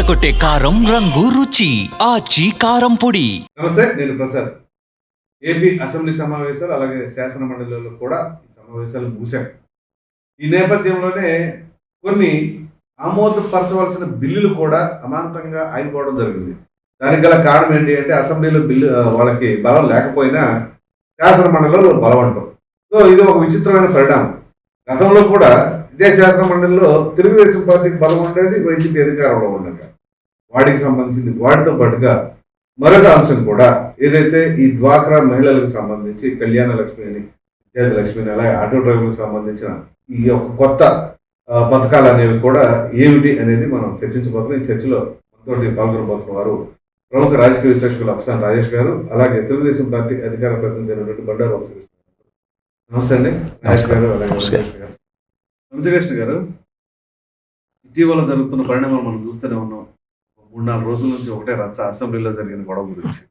అదరకొట్టే కారం రంగు రుచి ఆచి కారం పొడి. నమస్తే, నేను ప్రసాద్. ఏపీ అసెంబ్లీ సమావేశాలు అలాగే శాసన మండలిలో కూడా సమావేశాలు ముగిశాయి. ఈ నేపథ్యంలోనే కొన్ని ఆమోదపరచవలసిన బిల్లులు కూడా అమాంతంగా ఆగిపోవడం జరిగింది. దానికి గల కారణం ఏంటి అంటే అసెంబ్లీలో బిల్లు వాళ్ళకి బలం లేకపోయినా శాసన మండలిలో బలం అంటాం. సో ఇది ఒక విచిత్రమైన పరిణామం. గతంలో కూడా ఇదే శాసన మండలిలో తెలుగుదేశం పార్టీకి బలం ఉండేది, వైసీపీ అధికారంలో ఉండగా వాటికి సంబంధించింది. వాటితో పాటుగా మరొక అంశం కూడా ఏదైతే ఈ డ్వాక్రా మహిళలకు సంబంధించి కళ్యాణ లక్ష్మి అని, విద్యార్థి లక్ష్మి అని, అలాగే ఆటో డ్రైవర్లకు సంబంధించిన ఈ యొక్క కొత్త పథకాలు అనేవి కూడా ఏమిటి అనేది మనం చర్చించబోతున్నాం. ఈ చర్చలో మనతోటి పాల్గొనబోతున్న వారు ప్రముఖ రాజకీయ విశ్లేషకులు అప్సాన్ రాజేష్ గారు, అలాగే తెలుగుదేశం పార్టీ అధికార ప్రతినిధి అయినటువంటి బండారు వంశకృష్ణ. నమస్తే అండి రాజేష్ గారు, అలాగే వంశకృష్ణ గారు. ఇటీవల జరుగుతున్న పరిణామాలు మనం చూస్తూనే ఉన్నాం. 3-4 రోజుల నుంచి ఒకటే రచ్చ అసెంబ్లీలో జరిగిన గొడవ గురించి.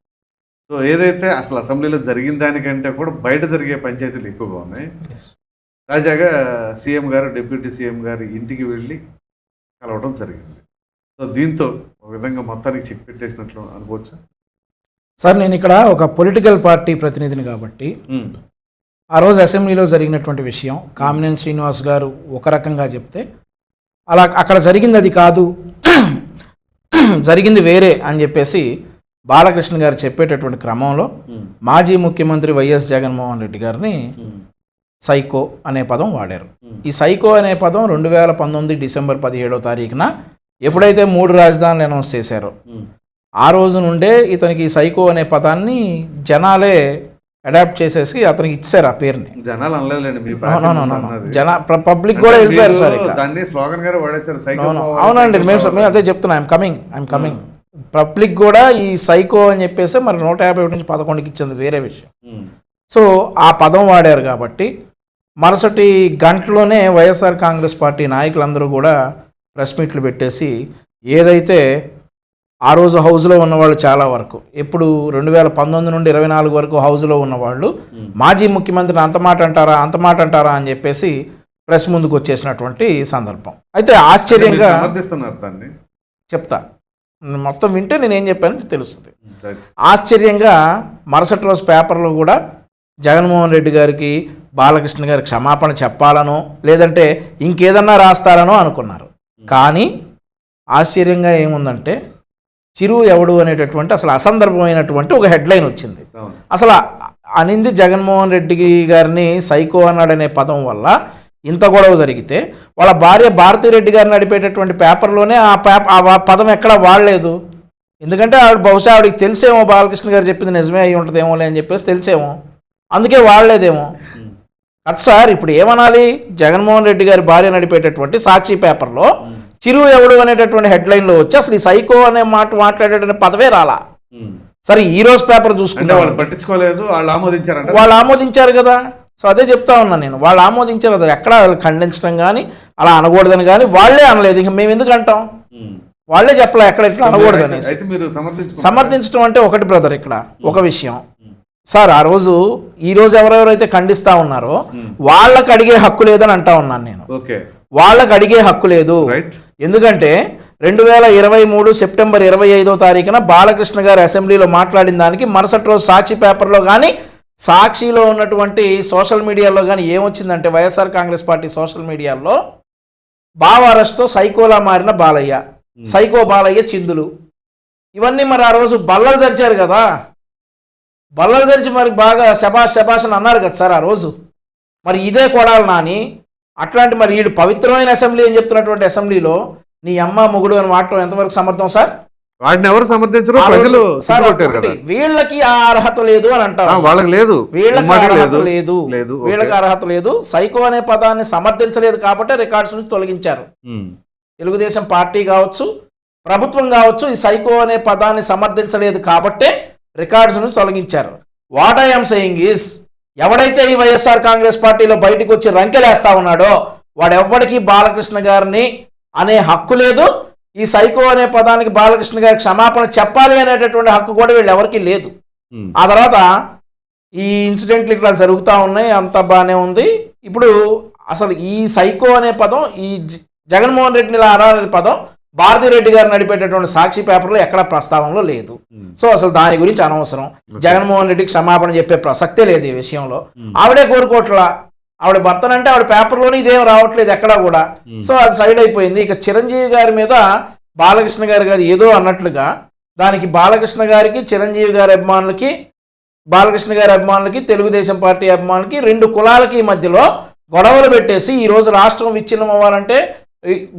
సో ఏదైతే అసలు అసెంబ్లీలో జరిగిన దానికంటే కూడా బయట జరిగే పంచాయతీలు ఎక్కువగా ఉన్నాయి. తాజాగా సీఎం గారు, డిప్యూటీ సీఎం గారి ఇంటికి వెళ్ళి కలవడం జరిగింది. సో దీంతో ఒక విధంగా మొత్తానికి చెక్ పెట్టేసినట్లు అనుకోవచ్చు. సార్, నేను ఇక్కడ ఒక పొలిటికల్ పార్టీ ప్రతినిధిని కాబట్టి ఆ రోజు అసెంబ్లీలో జరిగినటువంటి విషయం కామినేని శ్రీనివాస్ గారు ఒక రకంగా చెప్తే, అలా అక్కడ జరిగింది అది కాదు, జరిగింది వేరే అని చెప్పేసి బాలకృష్ణ గారు చెప్పేటటువంటి క్రమంలో మాజీ ముఖ్యమంత్రి వైఎస్ జగన్మోహన్ రెడ్డి గారిని సైకో అనే పదం వాడారు. ఈ సైకో అనే పదం 2019 డిసెంబర్ 17వ తారీఖున ఎప్పుడైతే 3 రాజధానులు అనౌన్స్ చేశారో ఆ రోజు నుండే ఇతనికి ఈ సైకో అనే పదాన్ని జనాలే అడాప్ట్ చేసేసి అతనికి ఇచ్చారు ఆ పేరుని. జనాలు అనలేదండి, పబ్లిక్ కూడా వెళ్ళిపోయారు సార్. అవునండి, మేము అదే చెప్తున్నా, ఐఎమ్ కమింగ్. పబ్లిక్ కూడా ఈ సైకో అని చెప్పేసి మరి 151 నుంచి 11కి ఇచ్చింది వేరే విషయం. సో ఆ పదం వాడారు కాబట్టి మరుసటి గంటలోనే వైఎస్ఆర్ కాంగ్రెస్ పార్టీ నాయకులందరూ కూడా ప్రెస్ మీట్లు పెట్టేసి ఏదైతే ఆ రోజు హౌస్లో ఉన్నవాళ్ళు చాలా వరకు, ఎప్పుడు 2019 నుండి 24 వరకు హౌస్లో ఉన్నవాళ్ళు మాజీ ముఖ్యమంత్రిని అంత మాట అంటారా అని చెప్పేసి ప్రెస్ ముందుకు వచ్చేసినటువంటి సందర్భం. అయితే ఆశ్చర్యంగా చెప్తా, మొత్తం వింటే నేనేం చెప్పానని తెలుస్తుంది. ఆశ్చర్యంగా మరుసటి రోజు పేపర్లో కూడా జగన్మోహన్ రెడ్డి గారికి, బాలకృష్ణ గారికి క్షమాపణ చెప్పాలనో లేదంటే ఇంకేదన్నా రాస్తారనో అనుకున్నారు. కానీ ఆశ్చర్యంగా ఏముందంటే చిరు ఎవడు అనేటటువంటి అసలు అసందర్భమైనటువంటి ఒక హెడ్లైన్ వచ్చింది. అసలు అనింది జగన్మోహన్ రెడ్డి గారిని సైకో అన్నాడనే పదం వల్ల ఇంత గొడవ జరిగితే వాళ్ళ భార్య భారతిరెడ్డి గారిని నడిపేటటువంటి పేపర్లోనే ఆ పదం ఎక్కడ వాడలేదు. ఎందుకంటే బహుశా ఆవిడకి తెలిసేమో బాలకృష్ణ గారు చెప్పింది నిజమే అయి ఉంటుందేమో అని చెప్పేసి తెలిసేమో, అందుకే వాడలేదేమో. అది సార్ ఇప్పుడు ఏమనాలి, జగన్మోహన్ రెడ్డి గారి భార్య నడిపేటటువంటి సాక్షి పేపర్లో చిరు ఎవడు అనేటటువంటి హెడ్లైన్లో వచ్చి అసలు ఈ సైకో అనే మాట మాట్లాడే పదవే రాలా. సరే ఈ రోజు పేపర్ చూసుకుంటే వాళ్ళు పట్టించుకోలేదు, వాళ్ళు ఆమోదించారు కదా. సో అదే చెప్తా ఉన్నా నేను, వాళ్ళు ఆమోదించారు. అది ఎక్కడ ఖండించడం కానీ అలా అనకూడదని కానీ వాళ్ళే అనలేదు. ఇంక మేము ఎందుకు అంటాం, వాళ్ళే చెప్పలే ఎక్కడ ఎట్లా అనకూడదని. సమర్థించడం అంటే ఒకటి బ్రదర్, ఇక్కడ ఒక విషయం సార్, ఈ రోజు ఎవరెవరైతే ఖండిస్తా ఉన్నారో వాళ్ళకి అడిగే హక్కు లేదని అంటా ఉన్నాను నేను. వాళ్ళకి అడిగే హక్కు లేదు. ఎందుకంటే 2023 సెప్టెంబర్ 25వ తారీఖున బాలకృష్ణ గారు అసెంబ్లీలో మాట్లాడిన దానికి మరుసటి రోజు సాక్షి పేపర్లో కానీ సాక్షిలో ఉన్నటువంటి సోషల్ మీడియాలో కానీ ఏమొచ్చిందంటే వైఎస్ఆర్ కాంగ్రెస్ పార్టీ సోషల్ మీడియాలో బావ అరెస్ట్తో సైకోలా మారిన బాలయ్య, సైకో బాలయ్య చిందులు, ఇవన్నీ మరి ఆ రోజు బల్లలు జరిచారు కదా. బల్లలు జరిచి మరి బాగా శబాష్ అని అన్నారు కదా సార్ ఆ రోజు. మరి ఇదే కొడాలి నాని అట్లాంటి మరి వీడు పవిత్రమైన అసెంబ్లీ అని చెప్తున్నటువంటి అసెంబ్లీలో నీ అమ్మ మొగుడు అని మాట్లాడడం ఎంతవరకు సమర్థం సార్? వాటిని ఎవరు సమర్థించరు, ప్రజలు వీళ్ళకి ఆ అర్హత లేదు అని అంటారు. వాళ్ళకి లేదు, వీళ్ళకి అర్హత లేదు. సైకో అనే పదాన్ని సమర్థించలేదు కాబట్టి రికార్డ్స్ నుంచి తొలగించారు. తెలుగుదేశం పార్టీ కావచ్చు, ప్రభుత్వం కావచ్చు, ఈ సైకో అనే పదాన్ని సమర్థించలేదు కాబట్టే రికార్డ్స్ నుంచి తొలగించారు. వాట్ ఐఎమ్ సేయింగ్ ఈస్, ఎవడైతే ఈ వైఎస్ఆర్ కాంగ్రెస్ పార్టీలో బయటకు వచ్చి రంకెలేస్తా ఉన్నాడో వాడెవ్వడికి బాలకృష్ణ గారిని అనే హక్కు లేదు. ఈ సైకో అనే పదానికి బాలకృష్ణ గారికి క్షమాపణ చెప్పాలి అనేటటువంటి హక్కు కూడా వీళ్ళు ఎవరికీ లేదు. ఆ తర్వాత ఈ ఇన్సిడెంట్లు ఇట్లా జరుగుతూ ఉన్నాయి, అంత బాగానే ఉంది. ఇప్పుడు అసలు ఈ సైకో అనే పదం, ఈ జగన్మోహన్ రెడ్డిని ఇలా అనే పదం భారతిరెడ్డి గారు నడిపేటటువంటి సాక్షి పేపర్లో ఎక్కడ ప్రస్తావనలో లేదు. సో అసలు దాని గురించి అనవసరం. జగన్మోహన్ రెడ్డికి క్షమాపణ చెప్పే ప్రసక్తే లేదు ఈ విషయంలో. ఆవిడే కోరుకోవట్లా, ఆవిడ భర్తనంటే ఆవిడ పేపర్లోనే ఇదేం రావట్లేదు ఎక్కడా కూడా. సో అది సైడ్ అయిపోయింది. ఇక చిరంజీవి గారి మీద బాలకృష్ణ గారు ఏదో అన్నట్లుగా దానికి బాలకృష్ణ గారికి, చిరంజీవి గారి అభిమానులకి, బాలకృష్ణ గారి అభిమానులకి, తెలుగుదేశం పార్టీ అభిమానులకి, రెండు కులాలకి మధ్యలో గొడవలు పెట్టేసి ఈరోజు రాష్ట్రం విచ్ఛిన్నం అవ్వాలంటే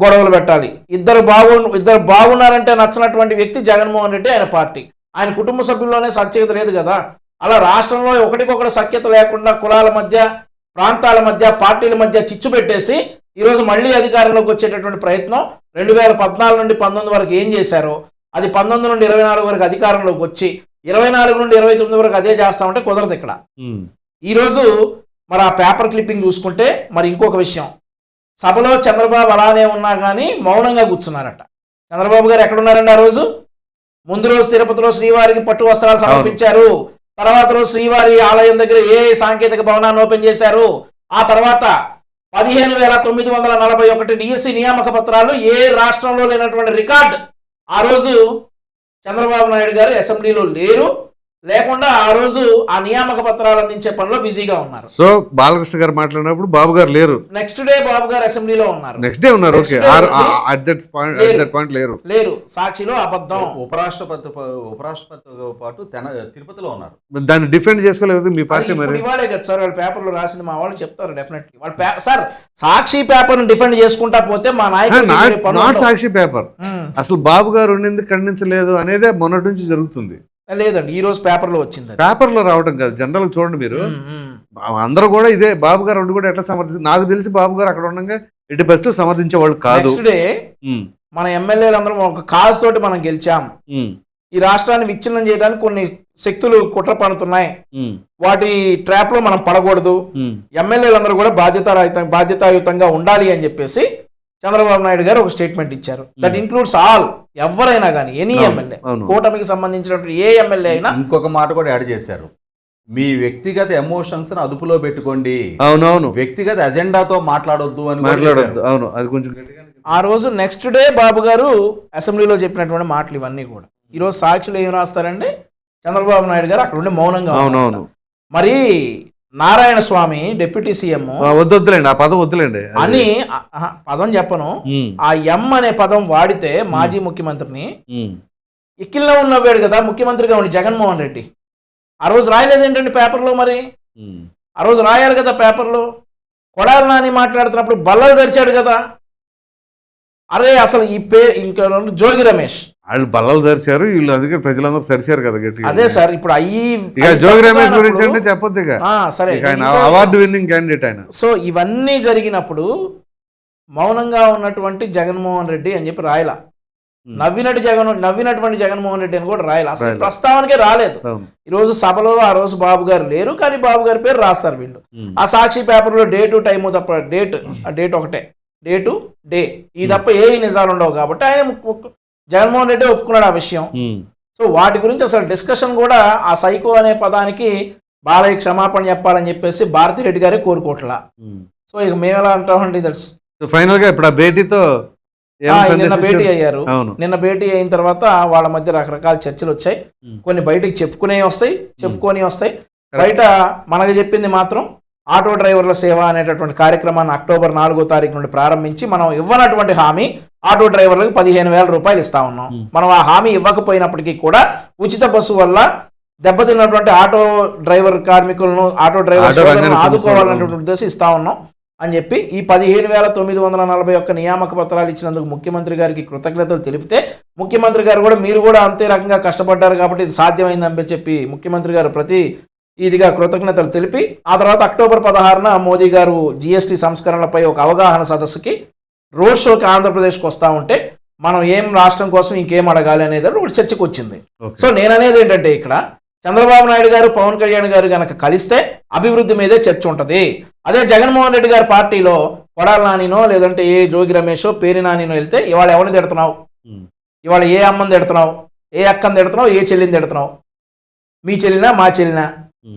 గొడవలు పెట్టాలి. ఇద్దరు బాగున్నారంటే నచ్చినటువంటి వ్యక్తి జగన్మోహన్ రెడ్డి, ఆయన పార్టీ, ఆయన కుటుంబ సభ్యుల్లోనే సఖ్యత లేదు కదా. అలా రాష్ట్రంలో ఒకటికొకటి సఖ్యత లేకుండా కులాల మధ్య, ప్రాంతాల మధ్య, పార్టీల మధ్య చిచ్చు పెట్టేసి ఈరోజు మళ్ళీ అధికారంలోకి వచ్చేటటువంటి ప్రయత్నం 2014 నుండి 19 వరకు ఏం చేశారో అది 19 నుండి 24 వరకు అధికారంలోకి వచ్చి 24 నుండి 29 వరకు అదే చేస్తామంటే కుదరదు ఇక్కడ. ఈరోజు మరి ఆ పేపర్ క్లిప్పింగ్ చూసుకుంటే మరి ఇంకొక విషయం, సభలో చంద్రబాబు అలానే ఉన్నా కానీ మౌనంగా కూర్చున్నారట. చంద్రబాబు గారు ఎక్కడున్నారండి ఆ రోజు? ముందు రోజు తిరుపతిలో శ్రీవారికి పట్టు వస్త్రాలు సమర్పించారు. తర్వాత రోజు శ్రీవారి ఆలయం దగ్గర ఏ సాంకేతిక భవనాన్ని ఓపెన్ చేశారు. ఆ తర్వాత 15,941 డిఎస్సి నియామక పత్రాలు ఏ రాష్ట్రంలో లేనటువంటి రికార్డ్. ఆ రోజు చంద్రబాబు నాయుడు గారు అసెంబ్లీలో లేకుండా ఆ రోజు ఆ నియామక పత్రాలు అందించే పనిలో బిజీగా ఉన్నారు. సో బాలకృష్ణ గారు మాట్లాడినప్పుడు బాబు గారు లేరు. నెక్స్ట్ డే బాబు గారు అసెంబ్లీలో ఉన్నారు. నెక్స్ట్ డే ఉన్నారు. ఓకే, అట్ దట్ పాయింట్ లేరు. సాక్షిలో అబద్ధం. ఉపరాష్ట్రపతితో పాటు తిరుపతిలో ఉన్నారు. దాన్ని డిఫెండ్ చేసుకోలేదు మీ పార్టీ. మరి ఇవాళే కదా సార్ వాళ్ళు పేపర్లో రాసింది, మా వాళ్ళు చెప్తారు డెఫినెట్లీ. వాళ్ళు సార్ సాక్షి పేపర్ డిఫెండ్ చేసుకుంటా పోతే మా నాయకుడు నాట్ సాక్షి పేపర్ అసలు బాబు గారు ఉండింది ఖండించలేదు అనేదే మొన్నటి నుంచి జరుగుతుంది. లేదండి, ఈ రోజు పేపర్లో వచ్చింది. పేపర్లో రావడం కాదు, జనరల్ చూడండి మీరు. అందరూ కూడా ఇదే బాబు గారు ఉండి కూడా ఎట్లా సమర్థించారు. నాకు తెలిసి బాబు గారు అక్కడ ఉండగా ఎట్టి పరిస్థితులు సమర్థించే వాళ్ళు కాదు. నెక్స్ట్ డే మన ఎమ్మెల్యేలు అందరం ఒక కాజ్ తోటి మనం గెలిచాం. ఈ రాష్ట్రాన్ని విచ్ఛిన్నం చేయడానికి కొన్ని శక్తులు కుట్ర పడుతున్నాయి, వాటి ట్రాప్ లో మనం పడకూడదు, ఎమ్మెల్యేలందరూ కూడా బాధ్యతాయుతంగా ఉండాలి అని చెప్పేసి చంద్రబాబు నాయుడు గారు ఒక స్టేట్మెంట్ ఇచ్చారు. దట్ ఇన్క్లూడ్స్ ఆల్, ఎవరైనా కానీ ఎనీ ఎమ్మెల్యే, కూటమికి సంబంధించినటువంటి ఏ ఎమ్మెల్యే అయినా. ఇంకొక మాట కూడా యాడ్ చేశారు, మీ వ్యక్తిగత ఎమోషన్స్ అదుపులో పెట్టుకోండి, అవునవును, వ్యక్తిగత అజెండాతో మాట్లాడొద్దు అని. అవును, అది కొంచెం ఆ రోజు నెక్స్ట్ డే బాబు గారు అసెంబ్లీలో చెప్పినటువంటి మాటలు ఇవన్నీ కూడా ఈరోజు సాక్షులు ఏం రాస్తారండి, చంద్రబాబు నాయుడు గారు అక్కడ ఉండి మౌనంగా. అవునవును. మరి నారాయణ స్వామి డిప్యూటీ సీఎం వద్దులేండి, ఆ పదం వద్దులేండి అని పదం చెప్పను, ఆ ఎం అనే పదం వాడితే మాజీ ముఖ్యమంత్రిని ఎక్కిల్లో ఉన్నవాడు కదా ముఖ్యమంత్రిగా ఉండి జగన్మోహన్ రెడ్డి. ఆ రోజు రాయలేదు ఏంటండి పేపర్లో? మరి ఆ రోజు రాయాలి కదా పేపర్లో. కొడాలి నాని మాట్లాడుతున్నప్పుడు బల్లలు తెరిచాడు కదా. అరే అసలు ఈ పేరు ఇంకా జోగి రమేష్ వాళ్ళు బల్లలు తెరిచారు, వీళ్ళు అందుకే ప్రజలందరూ సరిచారు కదా గట్టి. అదే సార్, ఇప్పుడు జోగి రమేష్ గురించి అంటే చెప్పొద్దు ఇక. సరే, అవార్డు విన్నింగ్ క్యాండిడేట్ ఆయన. సో ఇవన్నీ జరిగినప్పుడు మౌనంగా ఉన్నటువంటి జగన్మోహన్ రెడ్డి అని చెప్పి రాయలా, నవ్వినటువంటి జగన్మోహన్ రెడ్డి అని కూడా రాయలా, అసలు ప్రస్తావనకే రాలేదు. ఈ రోజు సభలో ఆ రోజు బాబు గారు లేరు, కానీ బాబు గారి పేరు రాస్తారు వీళ్ళు. ఆ సాక్షి పేపర్లో డేటు టైము తప్ప డేట్ ఒకటే, డేటు డే, ఈ తప్ప ఏ నిజాలు ఉండవు. కాబట్టి ఆయన జగన్మోహన్ రెడ్డి ఒప్పుకున్నాడు ఆ విషయం. సో వాటి గురించి అసలు డిస్కషన్ కూడా ఆ సైకో అనే పదానికి బాలయ్య క్షమాపణ చెప్పాలని చెప్పేసి భారతిరెడ్డి గారే కోరుకోవట్లా. సో ఇక మేము ఎలా అంటామండి, దట్స్ ఫైనల్ గా ఇప్పుడు ఆ భేటీతో నిన్న భేటీ అయ్యారు. నిన్న భేటీ అయిన తర్వాత వాళ్ళ మధ్య రకరకాల చర్చలు వచ్చాయి. కొన్ని బయటకు చెప్పుకొని వస్తాయి. బయట మనకు చెప్పింది మాత్రం ఆటో డ్రైవర్ల సేవ అనేటటువంటి కార్యక్రమాన్ని అక్టోబర్ 4వ తారీఖు నుండి ప్రారంభించి మనం ఇవ్వనటువంటి హామీ ఆటో డ్రైవర్లకు 15,000 రూపాయలు ఇస్తా ఉన్నాం. మనం ఆ హామీ ఇవ్వకపోయినప్పటికీ కూడా ఉచిత బస్సు వల్ల దెబ్బతిన్నటువంటి ఆటో డ్రైవర్ కార్మికులను, ఆటో డ్రైవర్ ఆదుకోవాలనేటువంటి ఉద్దేశం ఇస్తా ఉన్నాం అని చెప్పి ఈ 15,941 నియామక పత్రాలు ఇచ్చినందుకు ముఖ్యమంత్రి గారికి కృతజ్ఞతలు తెలిపితే, ముఖ్యమంత్రి గారు కూడా మీరు కూడా అంతే రకంగా కష్టపడ్డారు కాబట్టి ఇది సాధ్యమైందని చెప్పి ముఖ్యమంత్రి గారు ఇదిగా కృతజ్ఞతలు తెలిపి, ఆ తర్వాత అక్టోబర్ 16న మోదీ గారు జిఎస్టీ సంస్కరణలపై ఒక అవగాహన సదస్సుకి రోడ్ షోకి ఆంధ్రప్రదేశ్కి వస్తూ ఉంటే మనం ఏం రాష్ట్రం కోసం ఇంకేం అడగాలి అనేది ఒకటి చర్చకు వచ్చింది. సో నేను అనేది ఏంటంటే ఇక్కడ చంద్రబాబు నాయుడు గారు, పవన్ కళ్యాణ్ గారు కనుక కలిస్తే అభివృద్ధి మీదే చర్చ ఉంటుంది. అదే జగన్మోహన్ రెడ్డి గారి పార్టీలో కొడాలి నానినో లేదంటే ఏ జోగి రమేషో పేరు నానినో వెళ్తే ఇవాళ ఎవరిని తిడుతున్నావు, ఇవాళ ఏ అమ్మని తిడుతున్నావు, ఏ అక్కని తిడుతున్నావు, ఏ చెల్లిని తిడుతున్నావు, మీ చెల్లినా మా చెల్లినా,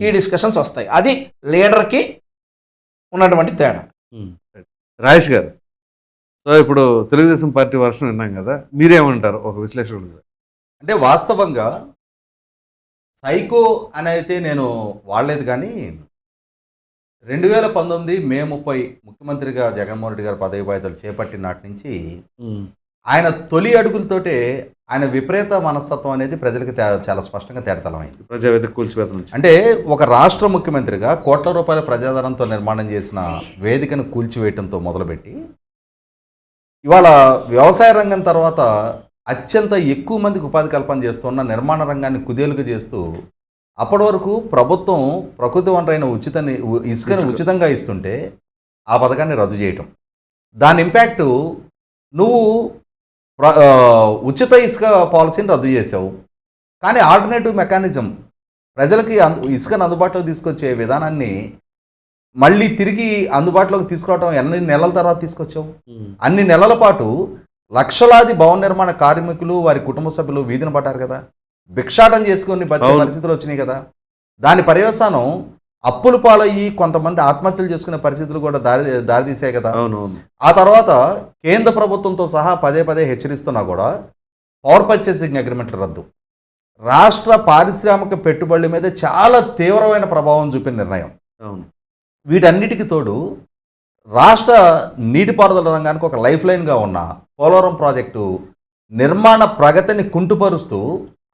ఈ డిస్కషన్స్ వస్తాయి. అది లీడర్కి ఉన్నటువంటి తేడా. రాజేష్ గారు, సో ఇప్పుడు తెలుగుదేశం పార్టీ వర్షం విన్నాం కదా, మీరేమంటారు ఒక విశ్లేషకుడిగా? అంటే వాస్తవంగా సైకో అని అయితే నేను వాడలేదు, కానీ 2019 మే 30 ముఖ్యమంత్రిగా జగన్మోహన్ రెడ్డి గారు పదవి బాధ్యతలు చేపట్టిన నాటి నుంచి ఆయన తొలి అడుగులతోటే ఆయన విపరీత మనస్తత్వం అనేది ప్రజలకు చాలా స్పష్టంగా తేటతలమైంది. ప్రజావేదిక కూల్చివేత నుంచి అంటే ఒక రాష్ట్ర ముఖ్యమంత్రిగా కోట్ల రూపాయల ప్రజాధనంతో నిర్మాణం చేసిన వేదికను కూల్చివేయటంతో మొదలుపెట్టి ఇవాళ వ్యవసాయ రంగం తర్వాత అత్యంత ఎక్కువ మందికి ఉపాధి కల్పన చేస్తున్న నిర్మాణ రంగాన్ని కుదేలుగా చేస్తూ అప్పటి వరకు ప్రభుత్వం ప్రకృతి వనరైన ఇసుకని ఉచితంగా ఇస్తుంటే ఆ పథకాన్ని రద్దు చేయటం, దాని ఇంపాక్టు నువ్వు ఉచిత ఇసుక పాలసీని రద్దు చేసావు, కానీ ఆల్టర్నేటివ్ మెకానిజం ప్రజలకి ఇసుకను అందుబాటులోకి తీసుకొచ్చే విధానాన్ని మళ్ళీ తిరిగి అందుబాటులోకి తీసుకురావడం ఎన్ని నెలల తర్వాత తీసుకొచ్చావు? అన్ని నెలల పాటు లక్షలాది భవన నిర్మాణ కార్మికులు వారి కుటుంబ సభ్యులు వీధిన పడ్డారు కదా, భిక్షాటం చేసుకొని బతికే పరిస్థితులు వచ్చినాయి కదా. దాని పర్యవసానం అప్పులు పాలయ్యి కొంతమంది ఆత్మహత్యలు చేసుకునే పరిస్థితులు కూడా దారితీసాయి కదా. ఆ తర్వాత కేంద్ర ప్రభుత్వంతో సహా పదే పదే హెచ్చరిస్తున్నా కూడా పవర్ పర్చేసింగ్ అగ్రిమెంట్ల రద్దు రాష్ట్ర పారిశ్రామిక పెట్టుబడుల మీద చాలా తీవ్రమైన ప్రభావం చూపిన నిర్ణయం. వీటన్నిటికీ తోడు రాష్ట్ర నీటిపారుదల రంగానికి ఒక లైఫ్ లైన్గా ఉన్న పోలవరం ప్రాజెక్టు నిర్మాణ ప్రగతిని కుంటుపరుస్తూ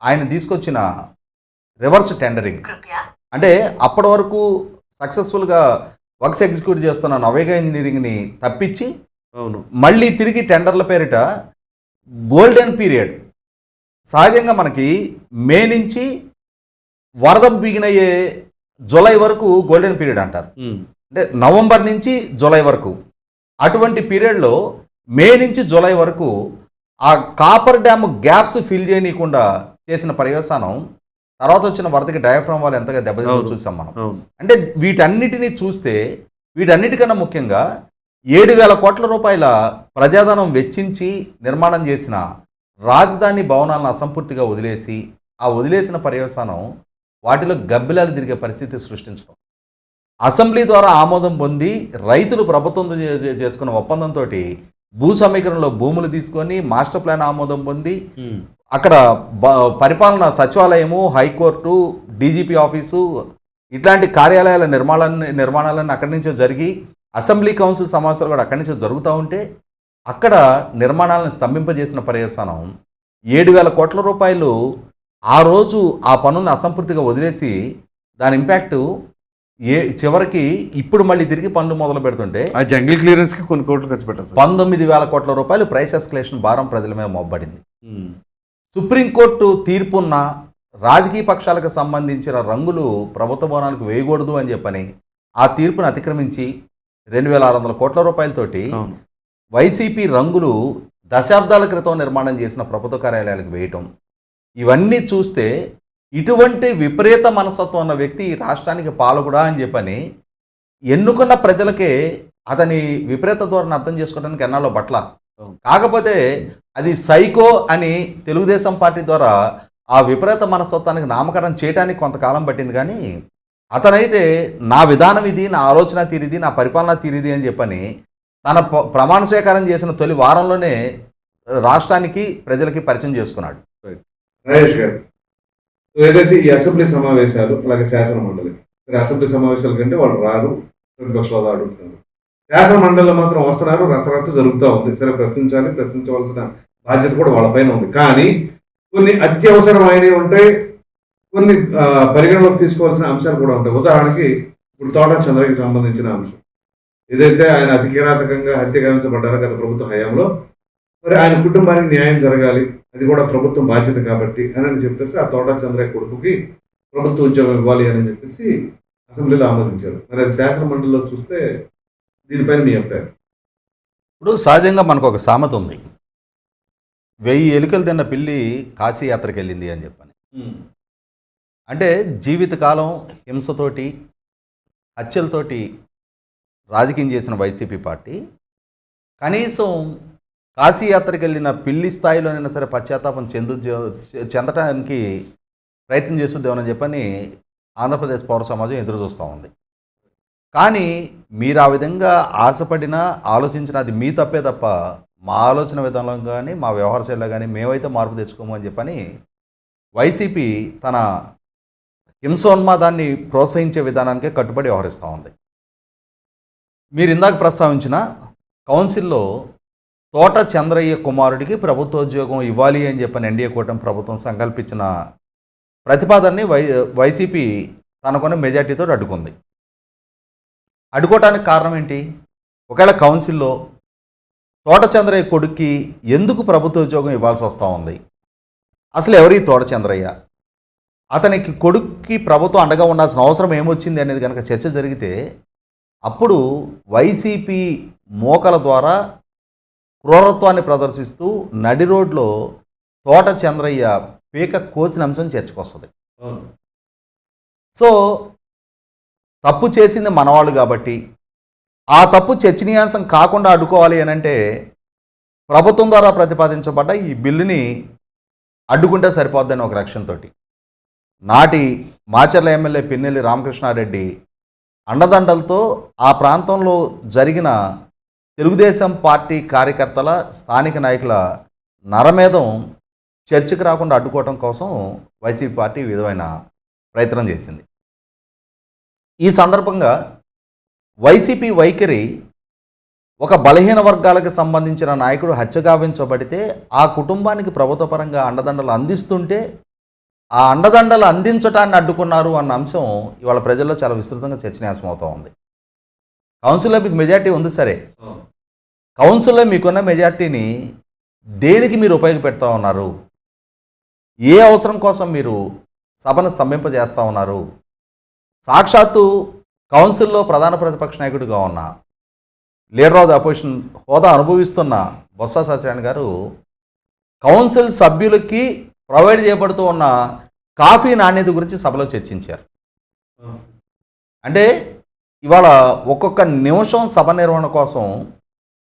ఆయన తీసుకొచ్చిన రివర్స్ టెండరింగ్, అంటే అప్పటి వరకు సక్సెస్ఫుల్గా వర్క్స్ ఎగ్జిక్యూట్ చేస్తున్న నవేగా ఇంజనీరింగ్ని తప్పించి మళ్ళీ తిరిగి టెండర్ల పేరిట గోల్డెన్ పీరియడ్, సహజంగా మనకి మే నుంచి వరద బిగినయ్యే జూలై వరకు గోల్డెన్ పీరియడ్ అంటారు, అంటే నవంబర్ నుంచి జూలై వరకు. అటువంటి పీరియడ్లో మే నుంచి జూలై వరకు ఆ కాపర్ డ్యామ్ గ్యాప్స్ ఫిల్ చేయనీయకుండా చేసిన పర్యవసానం తర్వాత వచ్చిన వరదకి డయాఫ్రామ్ వాళ్ళు ఎంతగా దెబ్బతిందో చూసాం మనం. అంటే వీటన్నిటినీ చూస్తే వీటన్నిటికన్నా ముఖ్యంగా 7,000 కోట్ల రూపాయల ప్రజాధనం వెచ్చించి నిర్మాణం చేసిన రాజధాని భవనాలను అసంపూర్తిగా వదిలేసి ఆ వదిలేసిన పర్యవసానం వాటిలో గబ్బిలాలు తిరిగే పరిస్థితి సృష్టించడం, అసెంబ్లీ ద్వారా ఆమోదం పొంది రైతులు ప్రభుత్వంతో చేసుకున్న ఒప్పందంతో భూ సమీకరణలో భూములు తీసుకొని మాస్టర్ ప్లాన్ ఆమోదం పొంది అక్కడ పరిపాలన సచివాలయము, హైకోర్టు, డీజీపీ ఆఫీసు ఇట్లాంటి కార్యాలయాల నిర్మాణాలన్నీ అక్కడి నుంచే జరిగి అసెంబ్లీ కౌన్సిల్ సమావేశాలు కూడా అక్కడి నుంచే జరుగుతూ ఉంటే అక్కడ నిర్మాణాలను స్తంభింపజేసిన పర్యవసానం 7,000 కోట్ల రూపాయలు ఆ రోజు ఆ పనులను అసంపూర్తిగా వదిలేసి దాని ఇంపాక్టు చివరికి ఇప్పుడు మళ్ళీ తిరిగి పనులు మొదలు పెడుతుంటే ఆ జంగిల్ క్లియరెన్స్ కి కొన్ని కోట్లు ఖర్చు పెట్టారు. 19,000 కోట్ల రూపాయలు ప్రైస్ ఎస్కలేషన్ భారం ప్రజల మీద మోపబడింది. సుప్రీంకోర్టు తీర్పున్న రాజకీయ పక్షాలకు సంబంధించిన రంగులు ప్రభుత్వ భవనానికి వేయకూడదు అని చెప్పని ఆ తీర్పును అతిక్రమించి 2,600 కోట్ల రూపాయలతోటి వైసీపీ రంగులు దశాబ్దాల క్రితం నిర్మాణం చేసిన ప్రభుత్వ కార్యాలయాలకు వేయటం, ఇవన్నీ చూస్తే ఇటువంటి విపరీత మనస్తత్వం ఉన్న వ్యక్తి రాష్ట్రానికి పాలకుడా అని చెప్పని ఎన్నుకున్న ప్రజలకే అతని విపరీత ధోరణి అర్థం చేసుకోవడానికి ఎన్నాళ్ళో బట్ల. కాకపోతే అది సైకో అని తెలుగుదేశం పార్టీ ద్వారా ఆ విపరీత మనస్తత్వానికి నామకరణం చేయడానికి కొంతకాలం పట్టింది, కానీ అతనైతే నా విధానం ఇది, నా ఆలోచన తీరిది, నా పరిపాలన తీరిది అని చెప్పని తన ప్రమాణ స్వీకారం చేసిన తొలి వారంలోనే రాష్ట్రానికి ప్రజలకి పరిచయం చేసుకున్నాడు. రాజేష్ గారు, ఏదైతే ఈ అసెంబ్లీ సమావేశాలు అలాగే శాసన మండలి, అసెంబ్లీ సమావేశాల కంటే వాళ్ళు రారు, ప్రతిపక్ష హోదా అడుగుతున్నారు, శాసన మండలిలో మాత్రం వస్తున్నారు, రచరచ జరుగుతూ ఉంది. సరే, ప్రశ్నించవలసిన బాధ్యత కూడా వాళ్ళపైన ఉంది. కానీ కొన్ని అత్యవసరమైనవి ఉంటాయి, కొన్ని పరిగణలోకి తీసుకోవాల్సిన అంశాలు కూడా ఉంటాయి. ఉదాహరణకి ఇప్పుడు తోట చంద్రకి సంబంధించిన అంశం, ఏదైతే ఆయన అతి కిరాతకంగా హత్య గావించబడ్డారో గత ప్రభుత్వ హయాంలో, మరి ఆయన కుటుంబానికి న్యాయం జరగాలి, అది కూడా ప్రభుత్వం బాధ్యత కాబట్టి అని చెప్పేసి ఆ తోట చంద్రయ్య కొడుకుకి ప్రభుత్వ ఉద్యోగం ఇవ్వాలి అని చెప్పేసి అసెంబ్లీలో ఆమోదించారు. మరి అది శాసన మండలిలో చూస్తే దీనిపైన మీ అభిప్రాయం? ఇప్పుడు సహజంగా మనకు ఒక సామెత ఉంది, 1000 ఎలుకలు తిన్న పిల్లి కాశీ యాత్రకు వెళ్ళింది అని చెప్పని. అంటే జీవితకాలం హింసతోటి హత్యలతోటి రాజకీయం చేసిన వైసీపీ పార్టీ కనీసం కాశీ యాత్రకు వెళ్ళిన పిల్లి స్థాయిలోనైనా సరే పశ్చాత్తాపం చెందటానికి ప్రయత్నం చేస్తుందేమని చెప్పని ఆంధ్రప్రదేశ్ పౌర సమాజం ఎదురు చూస్తూ ఉంది. కానీ మీరు ఆ విధంగా ఆశపడినా ఆలోచించిన అది మీ తప్పే తప్ప మా ఆలోచన విధానంలో కానీ మా వ్యవహార శైలిలో కానీ మేమైతే మార్పు తెచ్చుకోము అని చెప్పని వైసీపీ తన హింసోన్మాదాన్ని ప్రోత్సహించే విధానానికే కట్టుబడి వ్యవహరిస్తూ ఉంది. మీరు ఇందాక ప్రస్తావించిన కౌన్సిల్లో తోట చంద్రయ్య కుమారుడికి ప్రభుత్వోద్యోగం ఇవ్వాలి అని చెప్పని ఎన్డీఏ కూటమి ప్రభుత్వం సంకల్పించిన ప్రతిపాదనని వైసీపీ తనకున్న మెజార్టీతో అడ్డుకుంది. అడ్డుకోవటానికి కారణం ఏంటి? ఒకవేళ కౌన్సిల్లో తోట చంద్రయ్య కొడుక్కి ఎందుకు ప్రభుత్వ ఉద్యోగం ఇవ్వాల్సి వస్తూ ఉంది? అసలు ఎవరి తోట చంద్రయ్య? అతనికి కొడుక్కి ప్రభుత్వం అండగా ఉండాల్సిన అవసరం ఏమొచ్చింది అనేది కనుక చర్చ జరిగితే అప్పుడు వైసీపీ మోకల ద్వారా క్రూరత్వాన్ని ప్రదర్శిస్తూ నడి రోడ్లో తోట చంద్రయ్య పీక కోసిన అంశం చర్చకొస్తుంది. సో తప్పు చేసింది మనవాళ్ళు కాబట్టి ఆ తప్పు చర్చనీయాంశం కాకుండా అడ్డుకోవాలి అని అంటే ప్రభుత్వం ద్వారా ప్రతిపాదించబడ్డ ఈ బిల్లుని అడ్డుకుంటే సరిపోద్దని ఒక లక్ష్యంతో నాటి మాచర్ల ఎమ్మెల్యే పిన్నెల్లి రామకృష్ణారెడ్డి అండదండలతో ఆ ప్రాంతంలో జరిగిన తెలుగుదేశం పార్టీ కార్యకర్తల స్థానిక నాయకుల నరమేధం చర్చకు రాకుండా అడ్డుకోవటం కోసం వైసీపీ పార్టీ విధమైన ప్రయత్నం చేసింది. ఈ సందర్భంగా వైసీపీ వైఖరి ఒక బలహీన వర్గాలకు సంబంధించిన నాయకుడు హత్యగావించబడితే ఆ కుటుంబానికి ప్రభుత్వపరంగా అండదండలు అందిస్తుంటే ఆ అండదండలు అందించటాన్ని అడ్డుకున్నారు అన్న అంశం ఇవాళ ప్రజల్లో చాలా విస్తృతంగా చర్చనీయాంశం అవుతూ ఉంది. కౌన్సిల్లో మీకు మెజార్టీ ఉంది సరే, కౌన్సిల్లో మీకున్న మెజార్టీని దేనికి మీరు ఉపయోగపెడతా ఉన్నారు? ఏ అవసరం కోసం మీరు సభను స్తంభింపజేస్తూ ఉన్నారు? సాక్షాత్తు కౌన్సిల్లో ప్రధాన ప్రతిపక్ష నాయకుడిగా ఉన్న లీడర్ ఆఫ్ ద అపోజిషన్ హోదా అనుభవిస్తున్న బొత్స సత్యనారాయణ గారు కౌన్సిల్ సభ్యులకి ప్రొవైడ్ చేయబడుతూ ఉన్న కాఫీ నాణ్యత గురించి సభలో చర్చించారు. అంటే ఇవాళ ఒక్కొక్క నిమిషం సభ నిర్వహణ కోసం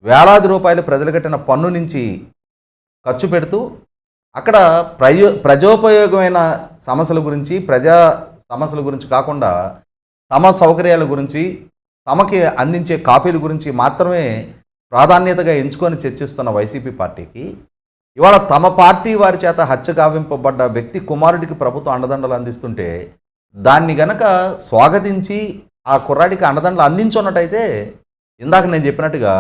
వేలాది రూపాయలు ప్రజలు కట్టిన పన్ను నుంచి ఖర్చు పెడుతూ అక్కడ ప్రజోపయోగమైన సమస్యల గురించి ప్రజా సమస్యల గురించి కాకుండా తమ సౌకర్యాల గురించి తమకి అందించే కాఫీల గురించి మాత్రమే ప్రాధాన్యతగా ఎంచుకొని చర్చిస్తున్న వైసీపీ పార్టీకి ఇవాళ తమ పార్టీ వారి చేత హత్య గావింపబడ్డ వ్యక్తి కుమారుడికి ప్రభుత్వం అండదండలు అందిస్తుంటే దాన్ని గనక స్వాగతించి ఆ కుర్రాడికి అండదండలు అందించున్నట్టయితే ఇందాక నేను చెప్పినట్టుగా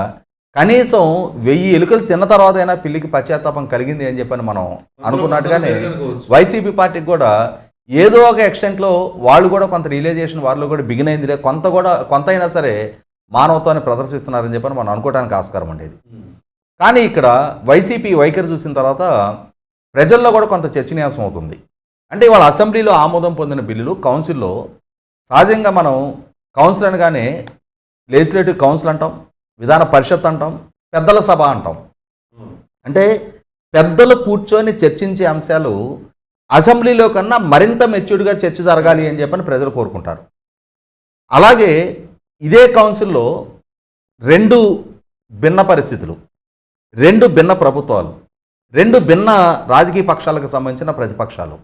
కనీసం 1000 ఎలుకలు తిన్న తర్వాత అయినా పిల్లికి పశ్చాత్తాపం కలిగింది అని చెప్పని మనం అనుకున్నట్టుగానే వైసీపీ పార్టీకి కూడా ఏదో ఒక ఎక్స్టెంట్లో వాళ్ళు కూడా కొంత రియలైజేషన్ వాళ్ళు కూడా బిగిన్ అయిందిలే, కొంత అయినా సరే మానవత్వాన్ని ప్రదర్శిస్తున్నారని చెప్పని మనం అనుకోవడానికి ఆస్కారం ఉండేది. కానీ ఇక్కడ వైసీపీ వైఖరి చూసిన తర్వాత ప్రజల్లో కూడా కొంత చర్చనీయాంశం అవుతుంది. అంటే ఇవాళ అసెంబ్లీలో ఆమోదం పొందిన బిల్లులు కౌన్సిల్లో సహజంగా మనం కౌన్సిల్ అనగానే లెజిస్లేటివ్ కౌన్సిల్ అంటాం, విధాన పరిషత్ అంటాం, పెద్దల సభ అంటాం. అంటే పెద్దలు కూర్చొని చర్చించే అంశాలు అసెంబ్లీలో కన్నా మరింత మెచ్యూర్డ్గా చర్చ జరగాలి అని చెప్పని ప్రజలు కోరుకుంటారు. అలాగే ఇదే కౌన్సిల్లో 2 భిన్న పరిస్థితులు, 2 భిన్న ప్రభుత్వాలు, 2 భిన్న రాజకీయ పక్షాలకు సంబంధించిన ప్రతిపక్షాలు,